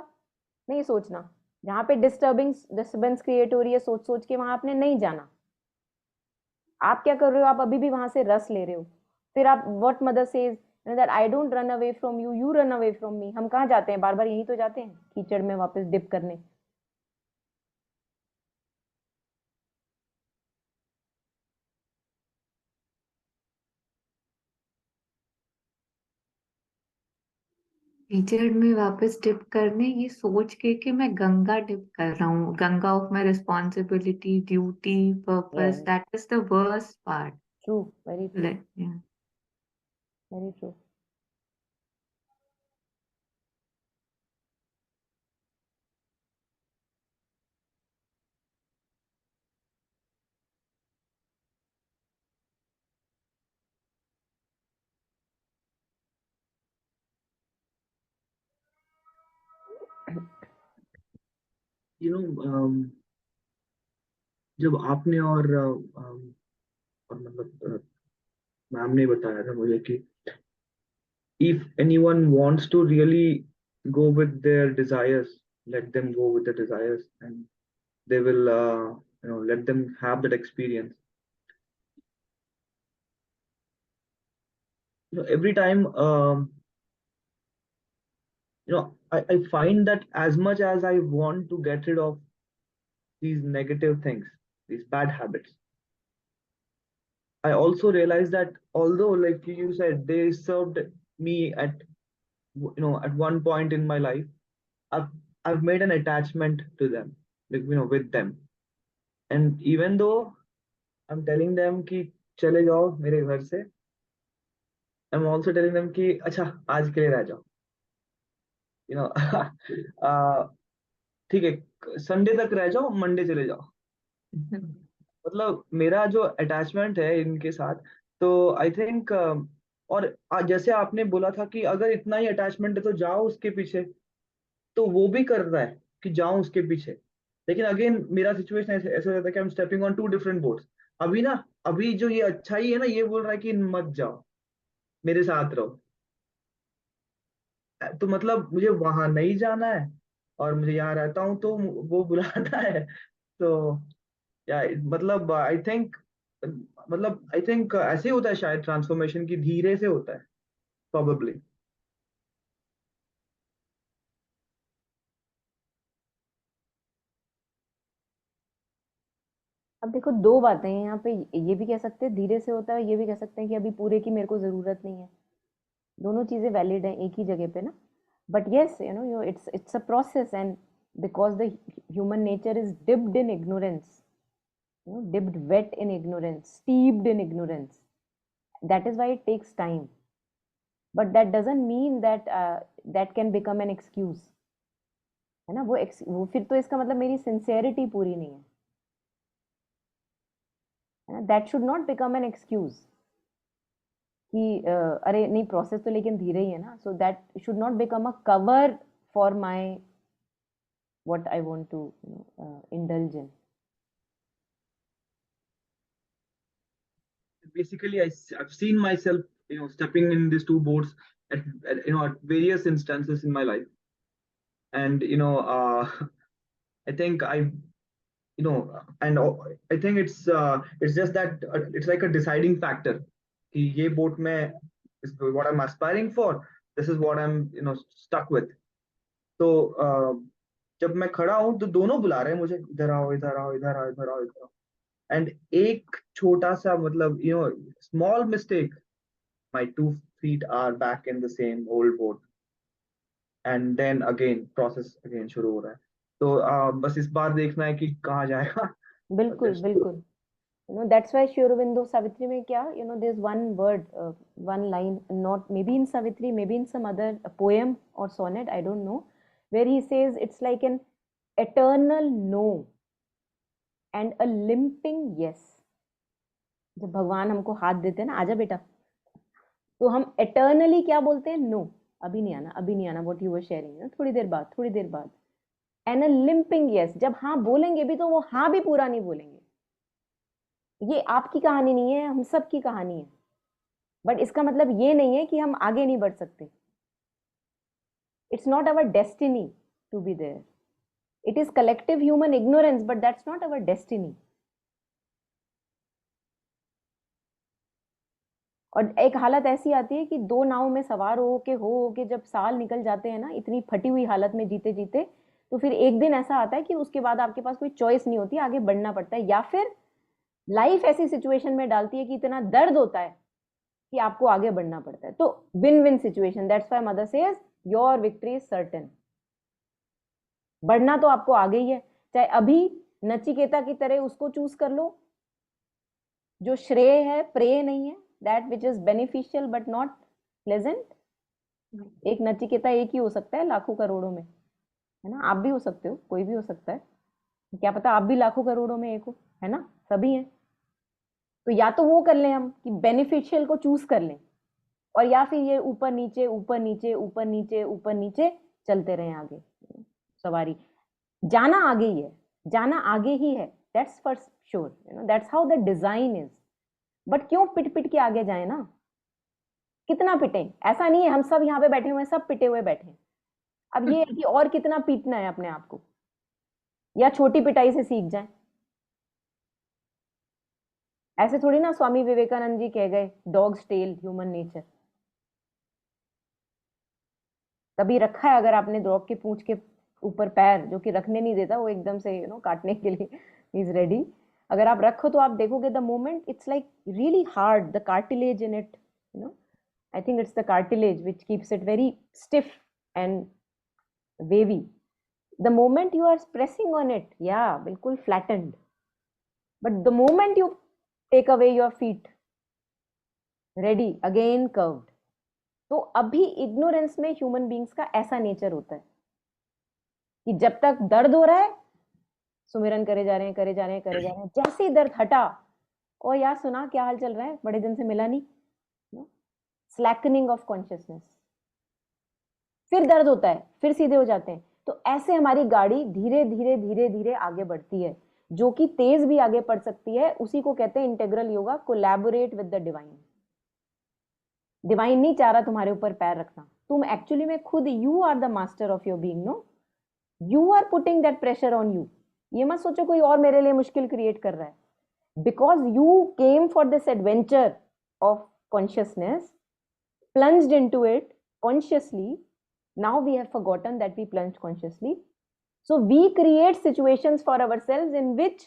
नहीं सोचना। जहां पे डिस्टर्बेंस क्रिएट हो रही है सोच सोच के, वहां आपने नहीं जाना। आप क्या कर रहे हो? आप अभी भी वहां से रस ले रहे हो। फिर आप what mother says that I don't run away from you, you run away from me. हम कहाँ जाते हैं? बार बार यही तो जाते हैं, कीचड़ में वापस डिप करने। कीचड़ में वापस डिप करने, ये सोच के कि मैं गंगा डिप कर रहा हूँ, Ganga of my responsibility, duty, purpose, Yeah, that is the worst part. true, very true, Yeah. very true. जब आपने और मतलब मैम ने बताया था मुझे कि if anyone wants to really go with their desires, let them go with the desires, and they will let them have that experience. Every time I find that as much as I want to get rid of these negative things, these bad habits, I also realize that although, like you said, they served me at one point in my life, I've I've made an attachment to them, like with them. And even though I'm telling them कि चले जाओ मेरे घर से, I'm also telling them कि अच्छा आज के लिए रह जाओ, you know ठीक है संडे तक रह जाओ, मंडे चले जाओ. मतलब मेरा जो अटैचमेंट है इनके साथ, तो आई थिंक और जैसे आपने बोला था कि अगर इतना ही अटैचमेंट है तो जाओ उसके पीछे, तो वो भी कर रहा है कि जाऊं उसके पीछे. लेकिन अगेन मेरा सिचुएशन ऐसे ऐसा रहता है कि I am stepping on to different boats. अभी ना, अभी जो ये अच्छा ही है ना, ये बोल रहा है कि मत जाओ, मेरे साथ रहो. तो मतलब मुझे वहां नहीं जाना है, और मुझे यहाँ रहता हूँ तो वो बुलाता है. तो या मतलब आई थिंक ऐसे ही होता है शायद, ट्रांसफॉर्मेशन की धीरे से होता है प्रोबेबली. अब देखो, दो बातें हैं यहाँ पे. ये भी कह सकते हैं धीरे से होता है, ये भी कह सकते हैं कि अभी पूरे की मेरे को जरूरत नहीं है. दोनों चीजें वैलिड हैं एक ही जगह पे ना. But yes, it's a process, and because the human nature is dipped in ignorance, dipped wet in ignorance, steeped in ignorance. That is why it takes time. But that doesn't mean that that can become an excuse. है ना, वो फिर तो इसका मतलब मेरी sincerity पूरी नहीं है. That should not become an excuse कि अरे नहीं, प्रोसेस तो लेकिन धीरे ही है ना. So that should not become a cover for my what I want to indulge in. Basically, I've seen myself stepping in these two boats at various instances in my life. And I think and I think it's just that it's like a deciding factor कि ये boat में is what I'm aspiring for, this is what I'm stuck with. तो जब मैं खड़ा हूँ तो दोनों बुला रहे हैं मुझे, इधर आओ इधर आओ इधर आओ इधर आओ इधर आओ. एंड एक छोटा सा मतलब small mistake, my 2 feet are back in the same old boat, and then again process again शुरू हो रहा है. तो बस इस बार देखना है कि कहाँ जाएगा. बिल्कुल बिल्कुल. That's why Sri Aurobindo Savitri में क्या, there's one word, one line, not maybe in Savitri, maybe in some other poem or sonnet, I don't know, where he says it's like an eternal no and a limping yes. जब भगवान हमको हाथ देते हैं ना, आजा बेटा, तो हम eternally क्या बोलते हैं? No, अभी नहीं आना, अभी नहीं आना. What you were sharing, थोड़ी देर बाद, थोड़ी देर बाद. And a limping yes, जब हाँ बोलेंगे भी तो वो हाँ भी पूरा नहीं बोलेंगे. ये आपकी कहानी नहीं है, हम सब की कहानी है. बट इसका मतलब ये नहीं है कि हम आगे नहीं बढ़ सकते. It's not our destiny to be there. It is collective human ignorance, but that's not our destiny. और एक हालत ऐसी आती है कि दो नाव में सवार हो के जब साल निकल जाते हैं ना, इतनी फटी हुई हालत में जीते जीते, तो फिर एक दिन ऐसा आता है कि उसके बाद आपके पास कोई चॉइस नहीं होती, आगे बढ़ना पड़ता है. या फिर लाइफ ऐसी सिचुएशन में डालती है कि इतना दर्द होता है कि आपको आगे बढ़ना पड़ता है. तो win win situation. That's why mother says your victory is certain. बढ़ना तो आपको आगे ही है, चाहे अभी नचिकेता की तरह उसको चूज कर लो जो श्रेय है, प्रेय नहीं है, that which is beneficial but not pleasant. एक नचिकेता एक ही हो सकता है लाखों करोड़ों में, है ना? आप भी हो सकते हो, कोई भी हो सकता है, क्या पता आप भी लाखों करोड़ों में एक हो, है ना? सभी हैं। तो या तो वो कर लें हम कि बेनिफिशियल को चूज कर लें, और या फिर ये ऊपर नीचे ऊपर नीचे ऊपर नीचे ऊपर नीचे चलते रहें आगे। सवारी जाना आगे ही है, जाना आगे ही है, that's for sure, that's how the design is. But क्यों पिट पिट के आगे जाए ना? कितना पिटे? ऐसा नहीं है हम सब यहाँ पे बैठे हुए हैं, सब पिटे हुए बैठे हैं। अब ये है कि और कितना पीटना है अपने आप को, या छोटी पिटाई से सीख जाए। ऐसे थोड़ी ना स्वामी विवेकानंद जी कह गए, डॉग्स टेल ह्यूमन नेचर। कभी रखा है अगर आपने डॉग के पूंछ के ऊपर पैर, जो कि रखने नहीं देता वो एकदम से काटने के लिए इज रेडी, अगर आप रखो तो आप देखोगे the moment it's like really hard, the cartilage in it, I think it's the cartilage which keeps it very stiff and wavy. The moment you are pressing on it, या बिल्कुल flattened, but the moment you take away your feet, ready again curved. तो अभी ignorance में human beings का ऐसा nature होता है कि जब तक दर्द हो रहा है सुमिरन करे जा रहे हैं, करे जा रहे हैं, करे जा रहे हैं, जैसे ही दर्द हटा, ओ यार सुना क्या हाल चल रहा है, बड़े दिन से मिला नहीं, स्लैकनिंग ऑफ कॉन्शियसनेस। फिर दर्द होता है, फिर सीधे हो जाते हैं। तो ऐसे हमारी गाड़ी धीरे धीरे धीरे धीरे आगे बढ़ती है, जो कि तेज भी आगे बढ़ सकती है। उसी को कहते हैं integral yoga, collaborate with the divine. Divine नहीं चाह रहा तुम्हारे ऊपर पैर रखना, तुम एक्चुअली में खुद, you are the master of your being, no, you are putting that pressure on you. ये मत सोचो कोई और मेरे लिए मुश्किल क्रिएट कर रहा है, because you came for this adventure of consciousness, plunged into it consciously. Now we have forgotten that we plunged consciously. So we create situations for ourselves in which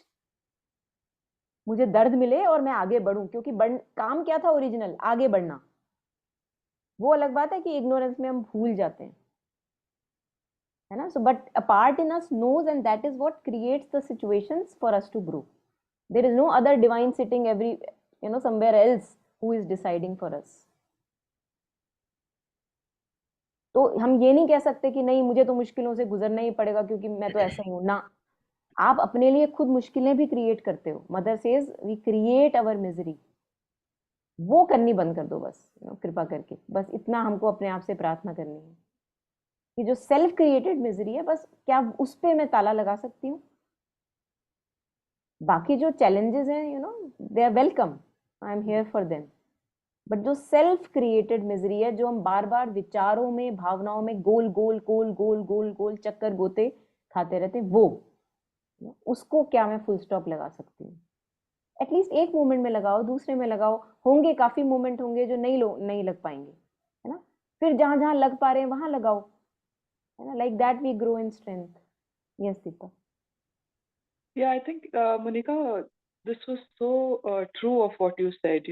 मुझे दर्द मिले और मैं आगे बढ़ूं, क्योंकि काम क्या था ओरिजिनल, आगे बढ़ना। वो अलग बात है कि इग्नोरेंस में हम भूल जाते हैं, है ना? So but a part in us knows, and that is what creates the situations for us to grow. There is no other divine sitting every somewhere else who is deciding for us. तो हम ये नहीं कह सकते कि नहीं मुझे तो मुश्किलों से गुजरना ही पड़ेगा क्योंकि मैं तो ऐसा ही हूं ना। आप अपने लिए खुद मुश्किलें भी क्रिएट करते हो। Mother says we create our misery. वो करनी बंद कर दो बस, कृपा करके। बस इतना हमको अपने आप से प्रार्थना करनी है कि जो सेल्फ क्रिएटेड मिजरी है, बस क्या उस पे मैं ताला लगा सकती हूँ? बाकी जो चैलेंजेस हैं they are welcome, I am here for them. But जो सेल्फ क्रिएटेड मिजरी है, जो हम बार बार विचारों में, भावनाओं में गोल गोल गोल गोल गोल गोल चक्कर गोते खाते रहते, वो उसको क्या मैं फुल स्टॉप लगा सकती हूँ? एटलीस्ट एक मोमेंट में लगाओ, दूसरे में लगाओ। होंगे काफी मोमेंट होंगे जो नहीं लग पाएंगे, है ना? फिर जहां जहां लग पा रहे हैं वहां लगाओ, है ना? Like that we grow in strength. Yes Deepa. Yeah, I think, Monica, this was so true of what you said,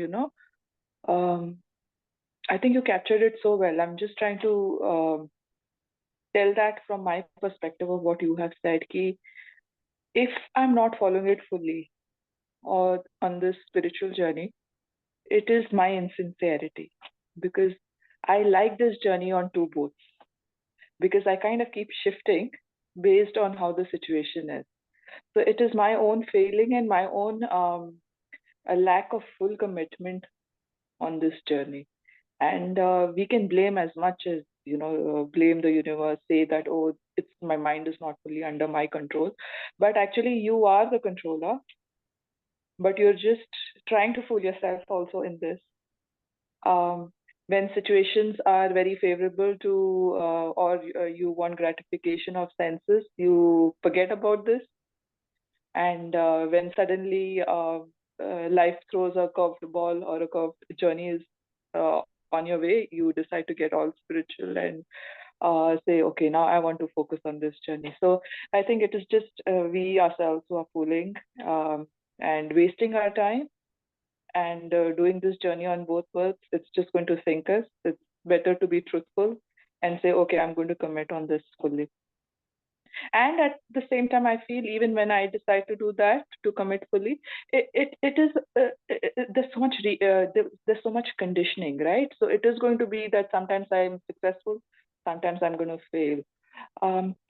I think you captured it so well. I'm just trying to tell that from my perspective of what you have said, ki if I'm not following it fully or on this spiritual journey, it is my insincerity, because I like this journey on two boats, because I kind of keep shifting based on how the situation is. So it is my own failing and my own a lack of full commitment on this journey. And we can blame as much as, blame the universe, say that, oh, it's my mind is not fully under my control. But actually, you are the controller. But you're just trying to fool yourself also in this. When situations are very favorable to, or you want gratification of senses, you forget about this. And when suddenly life throws a curved ball or a curved journey is on your way, you decide to get all spiritual and say, okay, now I want to focus on this journey. So I think it is just we ourselves who are fooling and wasting our time, and doing this journey on both worlds. It's just going to sink us. It's better to be truthful and say, okay, I'm going to commit on this fully. And at the same time, I feel even when I decide to do that, to commit fully, it is there's so much there's so much conditioning, right? So it is going to be that sometimes I'm successful, sometimes I'm going to fail.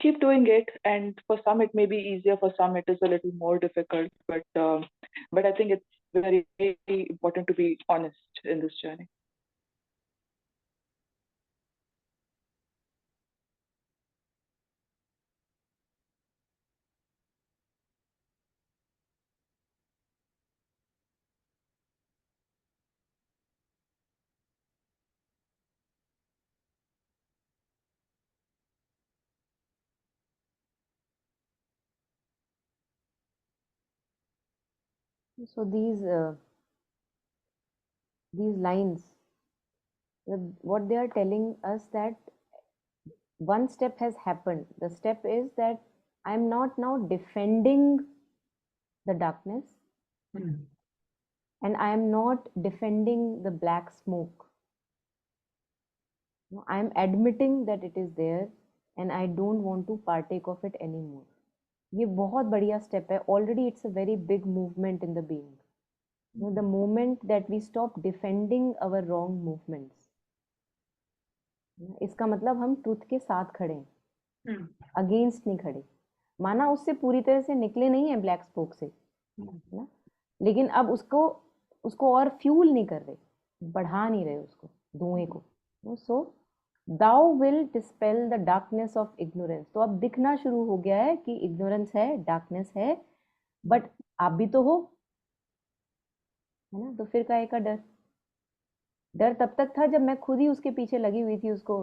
Keep doing it, and for some it may be easier, for some it is a little more difficult, but I think it's very important to be honest in this journey. So these lines, what they are telling us that one step has happened. The step is that I'm not now defending the darkness, and I am not defending the black smoke. No, I am admitting that it is there, and I don't want to partake of it anymore. ये बहुत बढ़िया step है. Already it's a very big movement in the being. You know, the moment that we stop defending our wrong movements, इसका मतलब हम truth के साथ खड़े हैं, अगेंस्ट नहीं खड़े. माना उससे पूरी तरह से निकले नहीं है ब्लैक स्पोक से, ना, लेकिन अब उसको और फ्यूल नहीं कर रहे, बढ़ा नहीं रहे उसको, धुएं को. So thou will dispel the darkness of ignorance. तो अब दिखना शुरू हो गया है कि इग्नोरेंस है, डार्कनेस है, बट आप भी तो हो, है ना. तो फिर काहे का डर? डर तब तक था जब मैं खुद ही उसके पीछे लगी हुई थी, उसको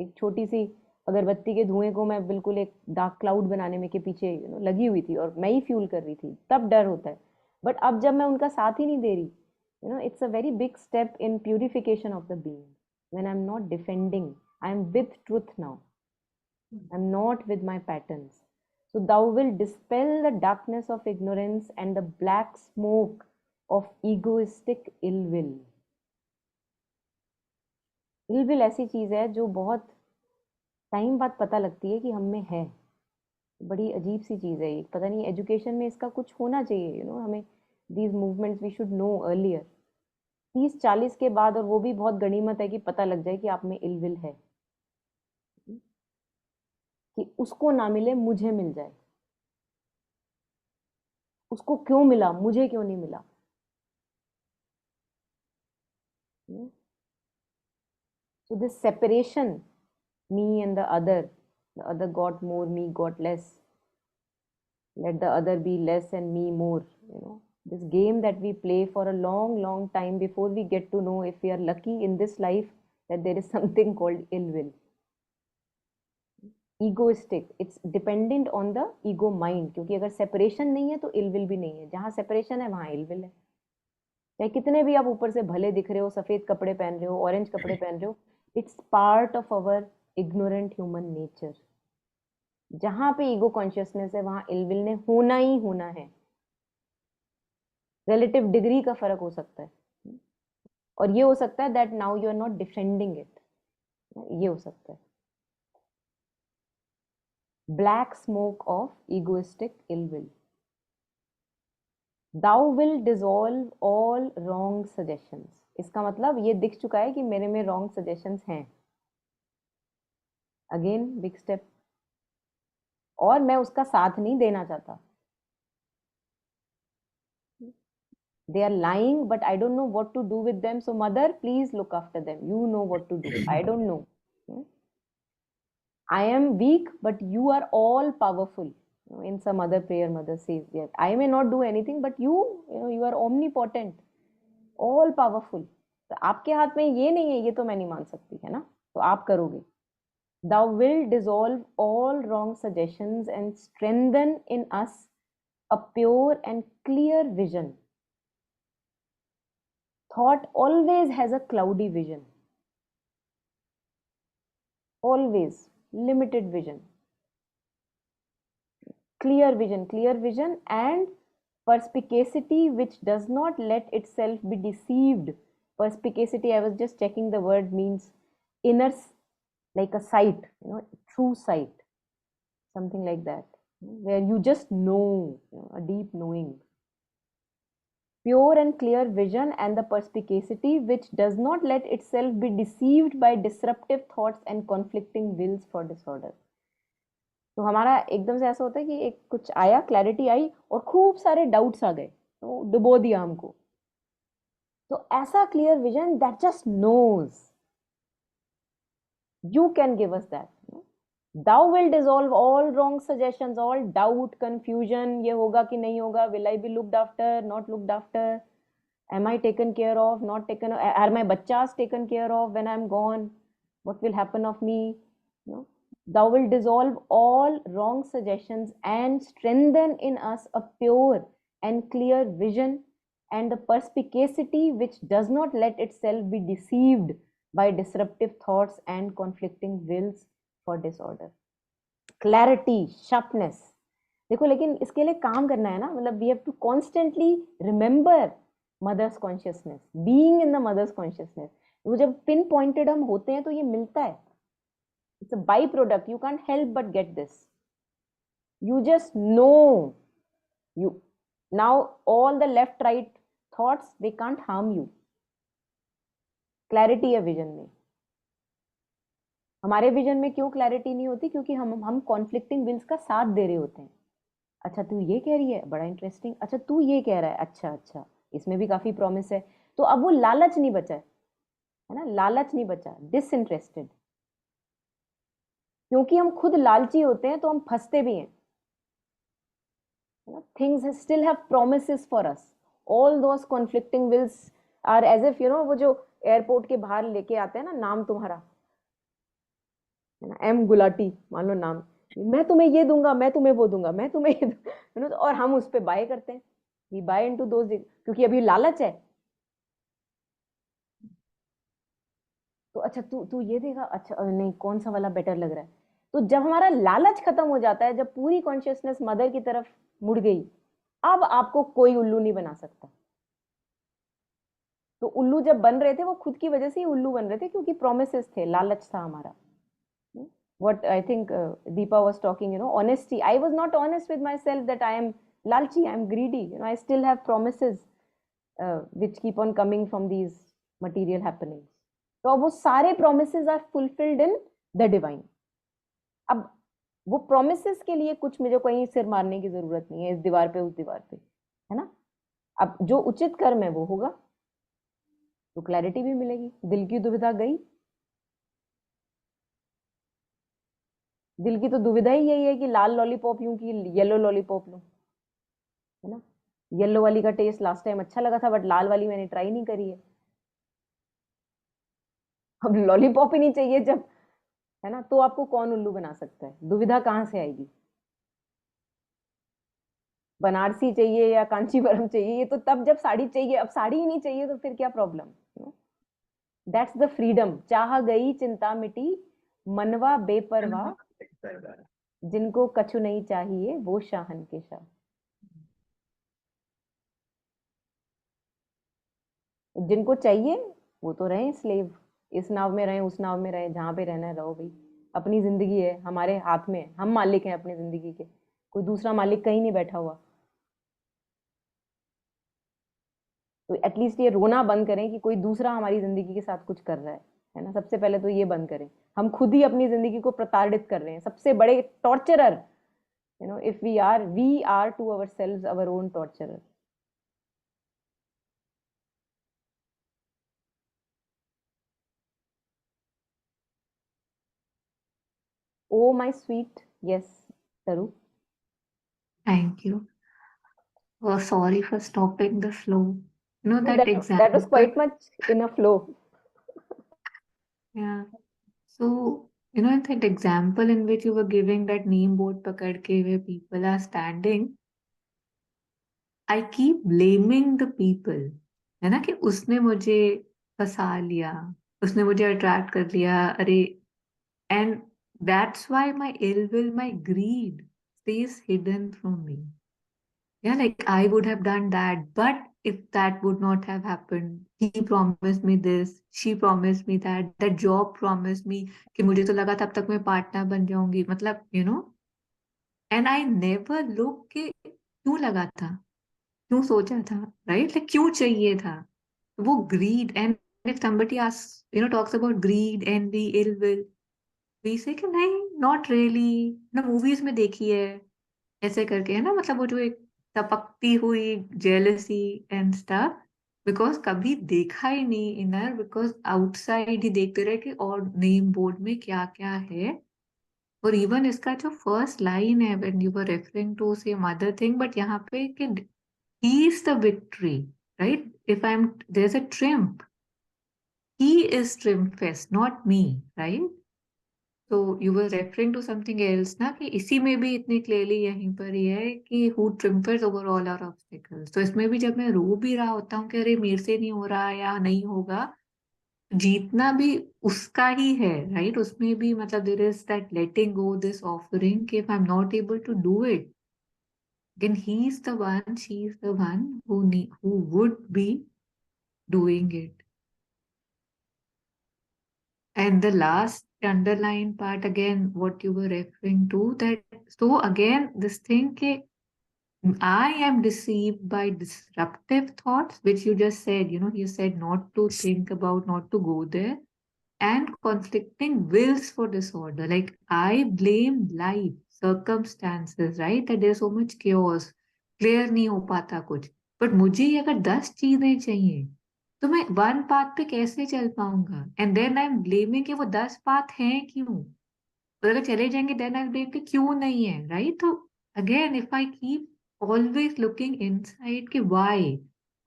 एक छोटी सी अगरबत्ती के धुएं को मैं बिल्कुल एक डार्क क्लाउड बनाने में के पीछे लगी हुई थी, और मैं ही फ्यूल कर रही थी. तब डर होता है. बट अब जब मैं उनका साथ ही नहीं दे रही, it's a very big step in purification of the being. When I am not defending, I am with truth now, I am not with my patterns. So thou will dispel the darkness of ignorance and the black smoke of egoistic ill will. Ill will ऐसी चीज है जो बहुत time बाद पता लगती है कि हम में है. बड़ी अजीब सी चीज है ये. पता नहीं एजुकेशन में इसका कुछ होना चाहिए, हमें these movements we should know earlier. 30-40 के बाद, और वो भी बहुत गनीमत है कि पता लग जाए कि आप में इल विल है, कि उसको ना मिले मुझे मिल जाए. उसको क्यों मिला, मुझे क्यों नहीं मिला. So this separation, me and the other got more, me got less. Let the other be less and me more. This game that we play for a long, long time before we get to know, if we are lucky in this life, that there is something called ill will. Egoistic, it's dependent on the ego mind. क्योंकि अगर separation नहीं है तो ill will भी नहीं है. जहाँ separation है वहाँ ill will है. चाहे कितने भी आप ऊपर से भले दिख रहे हो, सफेद कपड़े पहन रहे हो, ऑरेंज कपड़े पहन रहे हो, it's part of our ignorant human nature. जहां पे ईगो कॉन्शियसनेस है वहां इल विल ने होना ही होना है. रिलेटिव डिग्री का फर्क हो सकता है, और ये हो सकता है that now you are not defending it. ये हो सकता है black smoke of egoistic ill will. Thou will dissolve all wrong suggestions. इसका मतलब ये दिख चुका है कि मेरे में wrong suggestions हैं. Again, big step. और मैं उसका साथ नहीं देना चाहता. They are lying, but I don't know what to do with them. So mother, please look after them. You know what to do. I don't know. I am weak, but you are all powerful. In some other prayer, mother says, yes, I may not do anything, but you are omnipotent, all powerful. तो आपके हाथ में ये नहीं है, ये तो मैं नहीं मान सकती, है ना. तो आप करोगे. Thou will dissolve all wrong suggestions and strengthen in us a pure and clear vision. Thought always has a cloudy vision. Always limited vision. Clear vision and perspicacity which does not let itself be deceived. Perspicacity, I was just checking the word, means inner like a sight, true sight, something like that, where you just know, a deep knowing. Pure and clear vision and the perspicacity which does not let itself be deceived by disruptive thoughts and conflicting wills for disorder. तो हमारा एकदम से ऐसा होता है कि एक कुछ आया, क्लैरिटी आई और खूब सारे डाउट्स आ गए, तो डुबो दिया हमको. तो ऐसा clear vision that just knows, you can give us that. Thou will dissolve all wrong suggestions, all doubt, confusion, ये होगा कि नहीं होगा, will I be looked after, not looked after, am I taken care of, not taken, are my bachas taken care of when I'm gone, what will happen of me, thou will dissolve all wrong suggestions and strengthen in us a pure and clear vision and the perspicacity which does not let itself be deceived by disruptive thoughts and conflicting wills for disorder. Clarity, sharpness. देखो, लेकिन इसके लिए काम करना है ना, मतलब we have to constantly remember mother's consciousness, being in the mother's consciousness. वो जब पिन पॉइंटेड हम होते हैं तो ये मिलता है. It's a byproduct. You can't help but get this. You just know. You now all the left right thoughts, they can't harm you. Clarity है विजन में. हमारे विजन में क्यों क्लैरिटी नहीं होती? क्योंकि हम कॉन्फ्लिक्टिंग विल्स का साथ दे रहे होते हैं. अच्छा तू ये कह रही है, बड़ा इंटरेस्टिंग. अच्छा तू ये कह रहा है, अच्छा अच्छा, इसमें भी काफी प्रॉमिस है. तो अब वो लालच नहीं बचा है ना, लालच नहीं बचा, डिसइंटरेस्टेड. क्योंकि हम खुद लालची होते हैं तो हम फंसते भी हैं. Things still have promises for us. All those conflicting wills are as if वो जो एयरपोर्ट के बाहर लेके आते हैं ना, नाम तुम्हारा है ना, एम गुलाटी मान लो नाम, मैं तुम्हें ये दूंगा, मैं तुम्हें वो दूंगा, मैं तुम्हें ये दूंगा, और हम उस पर बाय करते हैं. वी बाय इनटू दोज, क्योंकि अभी लालच है. तो अच्छा तू ये देगा, अच्छा नहीं, कौन सा वाला बेटर लग रहा है. तो जब हमारा लालच खत्म हो जाता है, जब पूरी कॉन्शियसनेस मदर की तरफ मुड़ गई, अब आपको कोई उल्लू नहीं बना सकता. तो उल्लू जब बन रहे थे वो खुद की वजह से ही उल्लू बन रहे थे, क्योंकि प्रोमिसेस थे, लालच था हमारा. What I think Deepa was talking, honesty. I was not honest with myself that I am lalchi, I am greedy. I still have promises which keep on coming from these material happenings. तो अब वो सारे promises are fulfilled in the divine. अब वो promises के लिए कुछ मुझे कहीं सिर मारने की जरूरत नहीं है, इस दीवार पे उस दीवार पे, है ना. अब जो उचित कर्म है वो होगा, तो क्लैरिटी भी मिलेगी. दिल की दुविधा गई. दिल की तो दुविधा ही यही है कि लाल लॉलीपॉप लूं कि येलो लॉलीपॉप लूं, है ना. येलो वाली का टेस्ट लास्ट टाइम अच्छा लगा था, बट लाल वाली मैंने ट्राई नहीं करी है. अब लॉलीपॉप ही नहीं चाहिए जब, है ना, तो आपको कौन उल्लू बना सकता है? दुविधा कहां से आएगी? बनारसी चाहिए या कांचीवरम चाहिए, ये तो तब जब साड़ी चाहिए. अब साड़ी ही नहीं चाहिए तो फिर क्या प्रॉब्लम? That's the freedom. चाह गई चिंता मिटी, मनवा बेपरवाह, जिनको कछु नहीं चाहिए वो शाहन के शाह. जिनको चाहिए वो तो रहे स्लेव, इस नाव में रहे, उस नाव में रहे, जहां पे रहना है रहो भाई. अपनी जिंदगी है, हमारे हाथ में, हम मालिक हैं अपनी जिंदगी के, कोई दूसरा मालिक कहीं नहीं बैठा हुआ. तो एटलीस्ट ये रोना बंद करें कि कोई दूसरा हमारी जिंदगी के साथ कुछ कर रहा है ना. सबसे पहले तो ये बंद करें. हम खुद ही अपनी जिंदगी को प्रताड़ित कर रहे हैं. सबसे बड़े torturer, if we are to ourselves our own torturer. Oh my sweet, yes, Taru. Thank you. Oh, sorry for stopping the flow. That that example. was quite much in a flow. Yeah. So, in that example in which you were giving that neem boat pakad ke where people are standing, I keep blaming the people. है ना, कि उसने मुझे फंसा लिया, उसने मुझे attract कर लिया, अरे. And that's why my ill will, my greed stays hidden from me. Yeah, like I would have done that, but if that would not have happened, he promised me this, she promised me that, that job promised me कि मुझे तो लगा तब तक मैं partner बन जाऊंगी, मतलब and I never look कि क्यों लगा था, क्यों सोचा था, right? Like क्यों चाहिए था वो greed. And if somebody asks, talks about greed, envy, ill will, we say कि नहीं, not really, ना movies में देखी है ऐसे करके, है ना, मतलब वो जो एक टपकती हुई जेलसी एंड स्टफ, बिकॉज कभी देखा ही नहीं इनर, बिकॉज आउटसाइड ही देखते रहे कि और नेम बोर्ड में क्या क्या है. और इवन इसका जो फर्स्ट लाइन है when you were referring to same other thing, but यहाँ पे कि he is the victory, right? If I am there is a triumph, he is triumphest, not me, right? तो you were referring to something else ना, कि इसी में भी इतनी क्लियरली यहीं पर ही है कि who triumphs over all our obstacles. तो इसमें भी जब मैं रो भी रहा होता हूँ कि अरे मेरे से नहीं हो रहा या नहीं होगा, जीतना भी उसका ही है, राइट? उसमें भी मतलब there is that letting go this offering कि if I am not able to do it, then he is the one, she is the one who would be doing it. And the last underline part, again, what you were referring to, that so again, this thing ke I am deceived by disruptive thoughts, which you just said, you said not to think about, not to go there, and conflicting wills for disorder. Like I blame life, circumstances, right? That there's so much chaos, clear नहीं हो पाता कुछ. But मुझे ही अगर 10 चीजें चाहिए तो मैं वन पाथ पे कैसे चल पाऊंगा? And then I am blaming कि वो 10 पाथ हैं क्यों, और अगर चले जाएंगे देन आई ब्लेम कि क्यों नहीं है, राइट? तो again if I keep always looking inside कि why,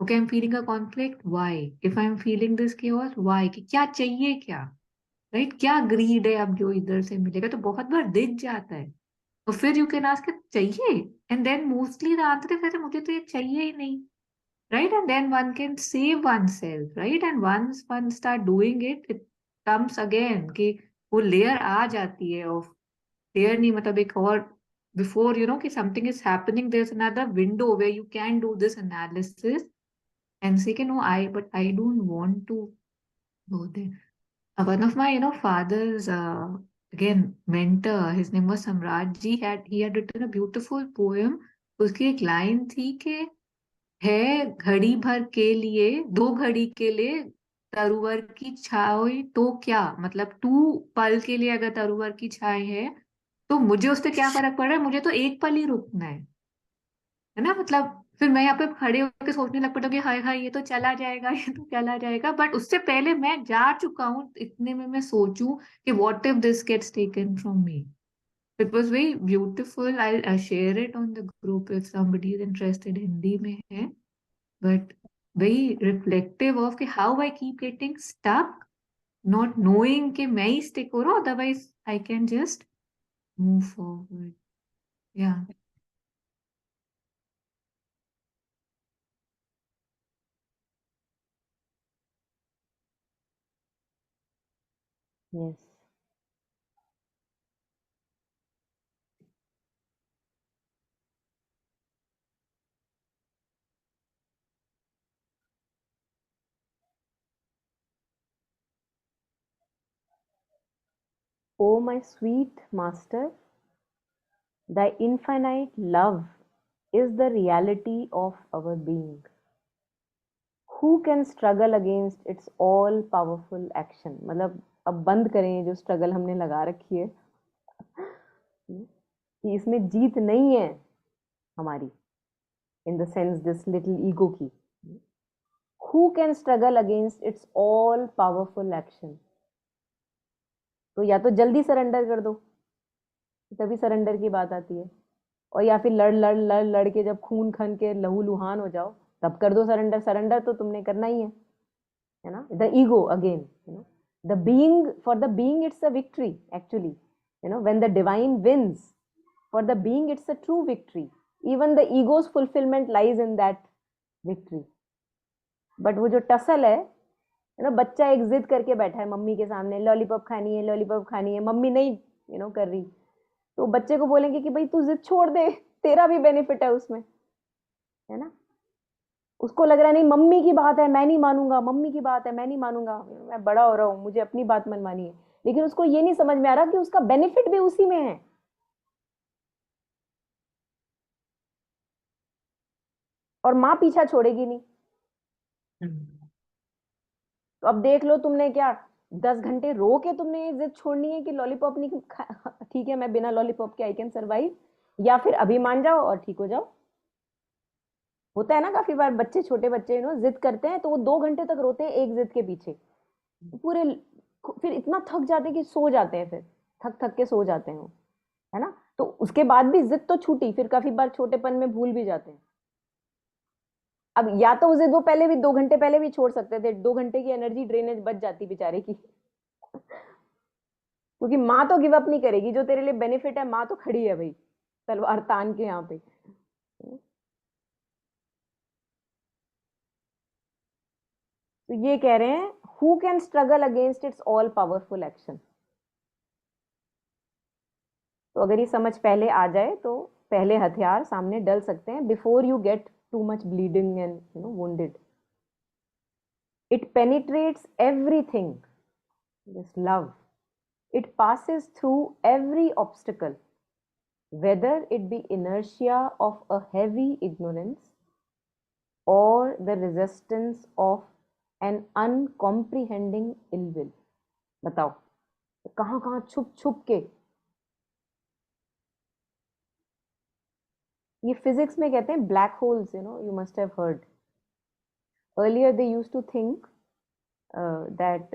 okay I am feeling a conflict, why, if I am feeling this chaos, why, कि क्या चाहिए, क्या, राइट? क्या ग्रीड है अब जो इधर से मिलेगा, तो बहुत बार दिख जाता है. तो फिर यू कैन आस्क चाहिए, and then mostly the answer है मुझे तो ये चाहिए ही नहीं, right? And then one can save oneself, right? And once one start doing it, it comes again कि वो layer आ जाती है of layer नहीं, मतलब एक और before कि something is happening, there's another window where you can do this analysis and say कि no, but I don't want to go there. One of my father's again mentor, his name was Samraj ji, he had written a beautiful poem. उसकी एक line थी कि है घड़ी भर के लिए, 2 घड़ी के लिए तरुवर की छाए तो क्या, मतलब 2 पल के लिए अगर तरुवर की छाए है तो मुझे उससे क्या फर्क पड़ रहा है, मुझे तो 1 पल ही रुकना है ना? मतलब फिर मैं यहाँ पे खड़े होकर सोचने लग पड़ा कि हाय हाय ये तो चला जाएगा, ये तो चला जाएगा, बट उससे पहले मैं जा चुका हूँ, इतने में मैं सोचूं कि what if this gets taken from me. It was very beautiful. I share it on the group if somebody is interested. Hindi में है, but very reflective of कि how I keep getting stuck, not knowing कि मैं ही stick हो रहा हूँ, otherwise I can just move forward. Yeah. Yes. O my sweet master, thy infinite love is the reality of our being. Who can struggle against its all powerful action? मतलब अब बंद करें ये जो स्ट्रगल हमने लगा रखी है कि इसमें जीत नहीं है हमारी, in the sense this little ego की. Who can struggle against its all powerful action? तो या तो जल्दी सरेंडर कर दो, तभी सरेंडर की बात आती है, और या फिर लड़ लड़ लड़ लड़ के जब खून खन के लहू लुहान हो जाओ तब कर दो सरेंडर. सरेंडर तो तुमने करना ही है ना? The ego again, the being, for the being it's a victory actually, when the divine wins, for the being it's a true victory. Even the ego's fulfilment lies in that victory. But वो जो tussle है ना, बच्चा एक जिद करके बैठा है मम्मी के सामने, लॉलीपॉप खानी है, लॉलीपॉप खानी है, मम्मी नहीं कर रही, तो बच्चे को बोलेंगे कि भाई तू जिद छोड़ दे, तेरा भी बेनिफिट है उसमें, है ना? उसको लग रहा है नहीं मम्मी की बात है मैं नहीं मानूंगा, मम्मी की बात है मैं नहीं मानूंगा, मैं बड़ा हो रहा हूँ मुझे अपनी बात मनवानी है। लेकिन उसको ये नहीं समझ में आ रहा कि उसका बेनिफिट भी उसी में है। और माँ पीछा छोड़ेगी नहीं। तो अब देख लो तुमने क्या 10 घंटे रो के तुमने ये जिद छोड़नी है कि लॉलीपॉप नहीं ठीक है मैं बिना लॉलीपॉप के आई कैन सर्वाइव, या फिर अभी मान जाओ और ठीक हो जाओ। होता है ना काफी बार बच्चे, छोटे बच्चे जिद करते हैं तो वो 2 घंटे तक रोते हैं एक जिद के पीछे, पूरे फिर इतना थक जाते हैं कि सो जाते हैं, फिर थक थक के सो जाते हैं वो, है ना। तो उसके बाद भी जिद तो छूटी, फिर काफी बार छोटेपन में भूल भी जाते हैं। अब या तो उसे 2 घंटे पहले भी छोड़ सकते थे, 2 घंटे की एनर्जी ड्रेनेज बच जाती बेचारे की क्योंकि माँ तो गिव अप नहीं करेगी, जो तेरे लिए बेनिफिट है माँ तो खड़ी है भाई तलवार तान के यहाँ पे। तो ये कह रहे हैं who can struggle against it's all powerful action. तो अगर ये समझ पहले आ जाए तो पहले हथियार सामने डल सकते हैं, before you get too much bleeding and wounded. It penetrates everything, this love. It passes through every obstacle, whether it be inertia of a heavy ignorance or the resistance of an uncomprehending ill will. बताओ कहाँ कहाँ छुप छुप के। ये physics में कहते हैं black holes, you must have heard. Earlier they used to think that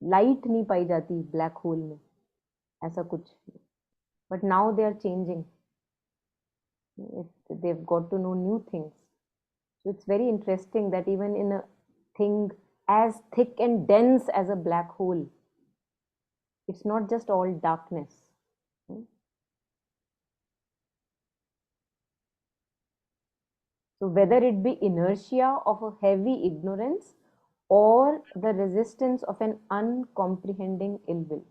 light नहीं पाई जाती ब्लैक होल में, ऐसा कुछ, but now they are changing. They've got to know new things. So it's very interesting that even in a thing as thick and dense as a black hole, it's not just all darkness. So whether it be inertia of a heavy ignorance or the resistance of an uncomprehending ill will,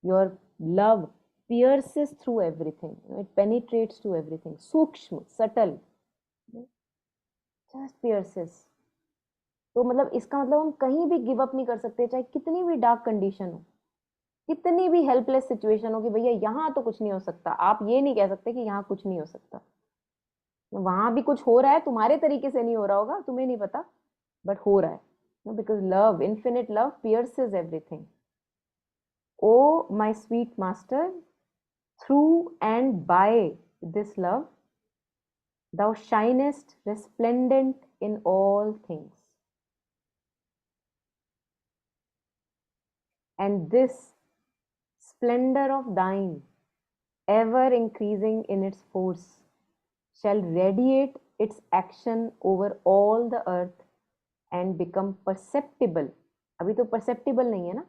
your love pierces through everything. It penetrates to everything. Sukshma, subtle, just pierces. तो मतलब इसका मतलब हम कहीं भी give up नहीं कर सकते, चाहे कितनी भी डार्क कंडीशन हो, कितनी भी हेल्पलेस सिचुएशन हो कि भैया यहाँ तो कुछ नहीं हो सकता, आप ये नहीं कह सकते कि यहाँ कुछ नहीं हो सकता। वहां भी कुछ हो रहा है, तुम्हारे तरीके से नहीं हो रहा होगा, तुम्हें नहीं पता, बट हो रहा है, because love, infinite love pierces everything. Oh my sweet master, through and by this love thou shinest resplendent in all things, and this splendor of thine, ever increasing in its force, shall radiate its action over all the earth and become perceptible. अभी तो perceptible नहीं है ना,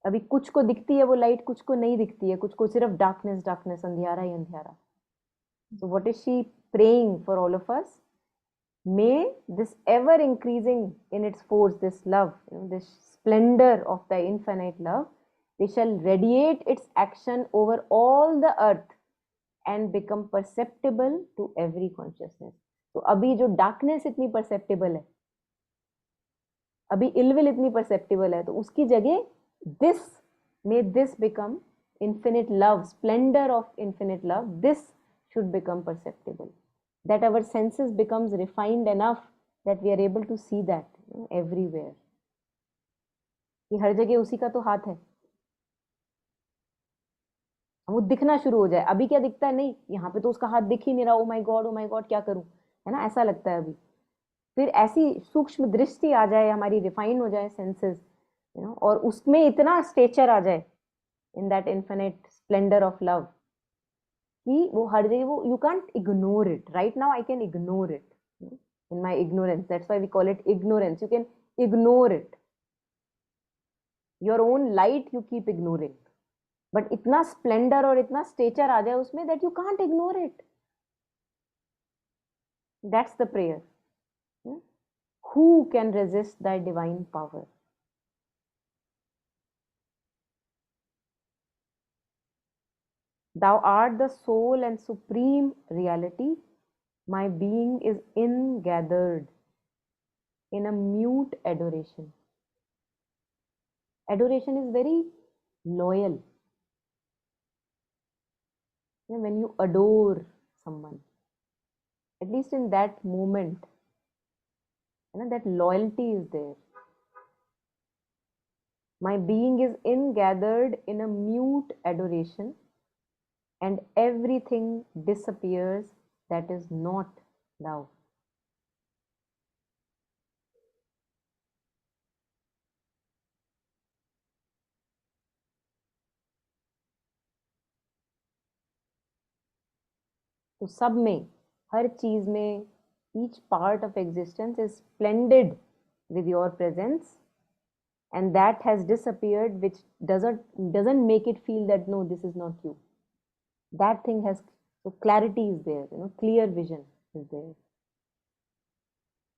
अभी कुछ को दिखती है वो लाइट, कुछ को नहीं दिखती है, कुछ को सिर्फ डार्कनेस डार्कनेस, अंधियारा ही अंधियारा। So what is she praying for all of us? May this ever increasing in its force, this love, this splendor of the infinite love, they shall radiate its action over all the earth and become perceptible to every consciousness. तो अभी जो darkness इतनी perceptible है, अभी ill will इतनी perceptible है, तो उसकी जगह this, may this become infinite love, splendor of infinite love, this should become perceptible, that our senses becomes refined enough that we are able to see that everywhere, कि हर जगह उसी का तो हाथ है, वो दिखना शुरू हो जाए। अभी क्या दिखता है, नहीं यहाँ पे तो उसका हाथ दिख ही नहीं रहा, ओ माय गॉड क्या करूं, है ना, ऐसा लगता है अभी। फिर ऐसी सूक्ष्म दृष्टि आ जाए, हमारी रिफाइन हो जाए सेंसेस, और उसमें इतना स्टेचर आ जाए in that infinite splendour of love कि वो हर जगह, वो you can't ignore it. Right now I can ignore it in my ignorance, that's why we call it ignorance. You can ignore it, your own light you keep ignoring, but इतना splendor और इतना stature आ जाए उसमें that you can't ignore it. That's the prayer. Who can resist thy divine power? Thou art the sole and supreme reality, My being is ingathered in a mute adoration. Adoration is very loyal. When you adore someone, at least in that moment, that loyalty is there. My being is ingathered in a mute adoration, and everything disappears that is not thou. तो सब में, हर चीज में, each part of existence is splendid with your presence, and that has disappeared, which doesn't make it feel that no, this is not you. That thing has, so clarity is there, clear vision is there.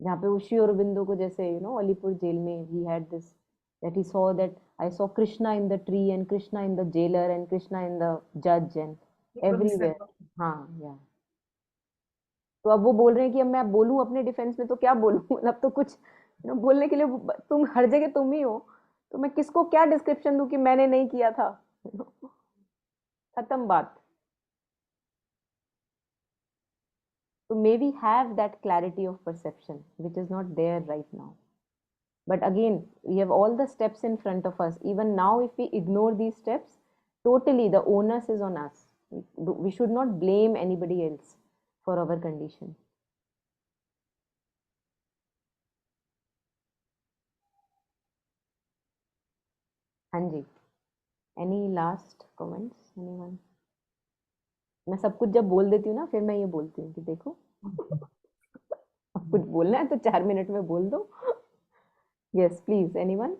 जहाँ पे वो श्री अरबिंदो को जैसे Alipur jail में he had this, that he saw that I saw Krishna in the tree and Krishna in the jailer and Krishna in the judge and everywhere. हाँ, yeah. तो अब वो बोल रहे हैं कि अब मैं बोलूं अपने डिफेंस में तो क्या बोलूं, मतलब तो कुछ बोलने के लिए तुम हर जगह तुम ही हो, तो मैं किसको क्या डिस्क्रिप्शन दूं कि मैंने नहीं किया था. खत्म बात. So may we have that clarity of perception, which is not there right now. But again, we have all the steps in front of us. Even now, if we ignore these steps, totally the onus is on us. We should not blame anybody else for our condition. Anji, any last comments? Anyone? मैं सब कुछ जब बोल देती हूँ ना, फिर मैं ये बोलती हूँ कि देखो अब कुछ बोलना है तो 4 मिनट में बोल दो. Yes, please. Anyone?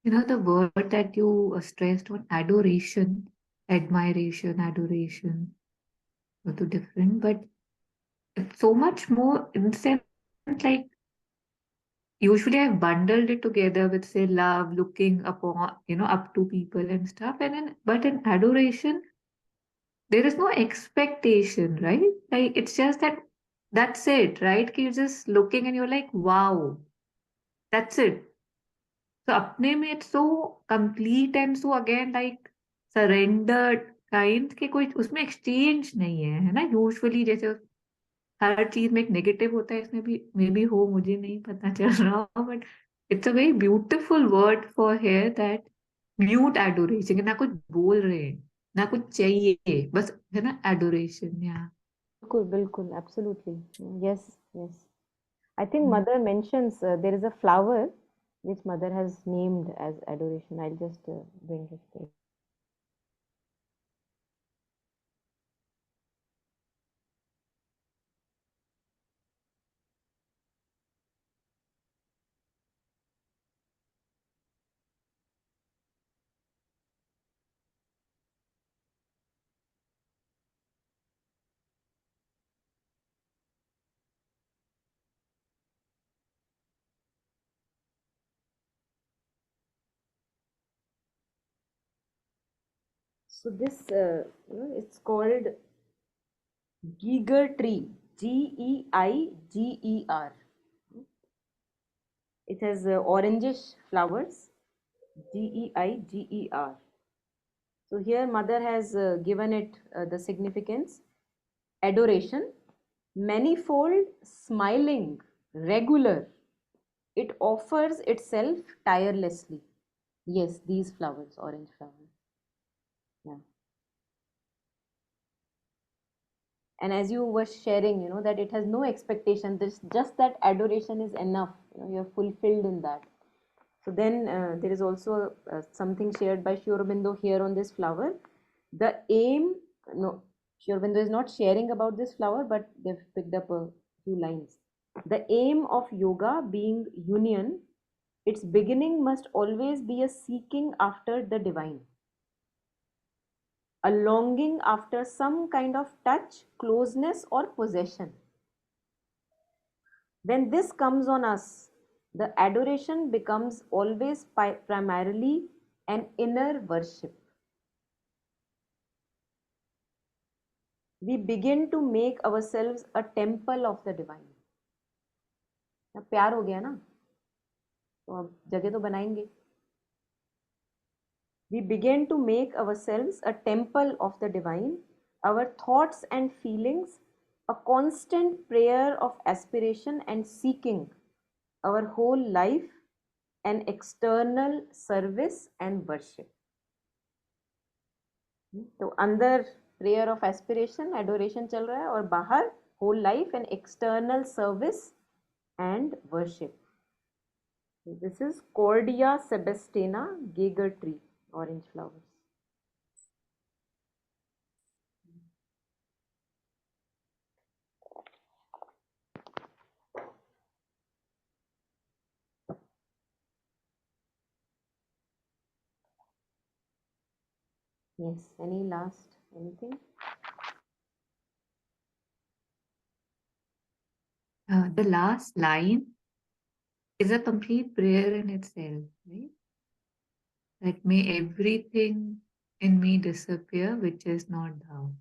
The word that you stressed on, adoration, admiration, adoration, are two different, but it's so much more in the sense, like, usually I've bundled it together with, say, love, looking upon, up to people and stuff. But in adoration, there is no expectation, right? Like, it's just that's it, right? You're just looking and you're like, wow, that's it. So apne mein it's so complete and so again like surrendered kind के कोई उसमें exchange नहीं है ना. Usually जैसे हर चीज में एक नेगेटिव होता है, इसमें भी मे बी हो, मुझे नहीं पता चल रहा, but it's a very beautiful word for here that mute adoration. ना कुछ बोल रहे हैं, ना कुछ चाहिए, बस है ना एडोरेशन. या बिल्कुल बिल्कुल, absolutely. Yes, yes. I think mother mentions there is a flower which mother has named as adoration. I'll just bring it there. So this, it's called Geiger tree, Geiger. It has orangish flowers, Geiger. So here mother has given it the significance: adoration, manifold, smiling, regular. It offers itself tirelessly. Yes, these flowers, orange flowers. Yeah. And as you were sharing, that it has no expectation. This just that adoration is enough. You're fulfilled in that. So then there is also something shared by Sri Aurobindo here on this flower. The aim, no, Sri Aurobindo is not sharing about this flower, but they've picked up a few lines. The aim of yoga being union, its beginning must always be a seeking after the divine, a longing after some kind of touch, closeness, or possession. When this comes on us, the adoration becomes always primarily an inner worship. we begin to make ourselves a temple of the divine. अब प्यार हो गया ना, तो अब जगह तो बनाएंगे. We begin to make ourselves a temple of the divine, our thoughts and feelings a constant prayer of aspiration and seeking, our whole life an external service and worship. तो अंदर prayer of aspiration, adoration चल रहा है, और बाहर whole life an external service and worship. This is Cordia sebastiana, Geiger tree, orange flowers. Yes, anything? The last line is a complete prayer in itself, right? That may everything in me disappear which is not thou.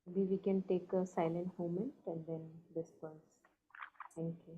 Maybe we can take a silent moment and then disperse. Thank you.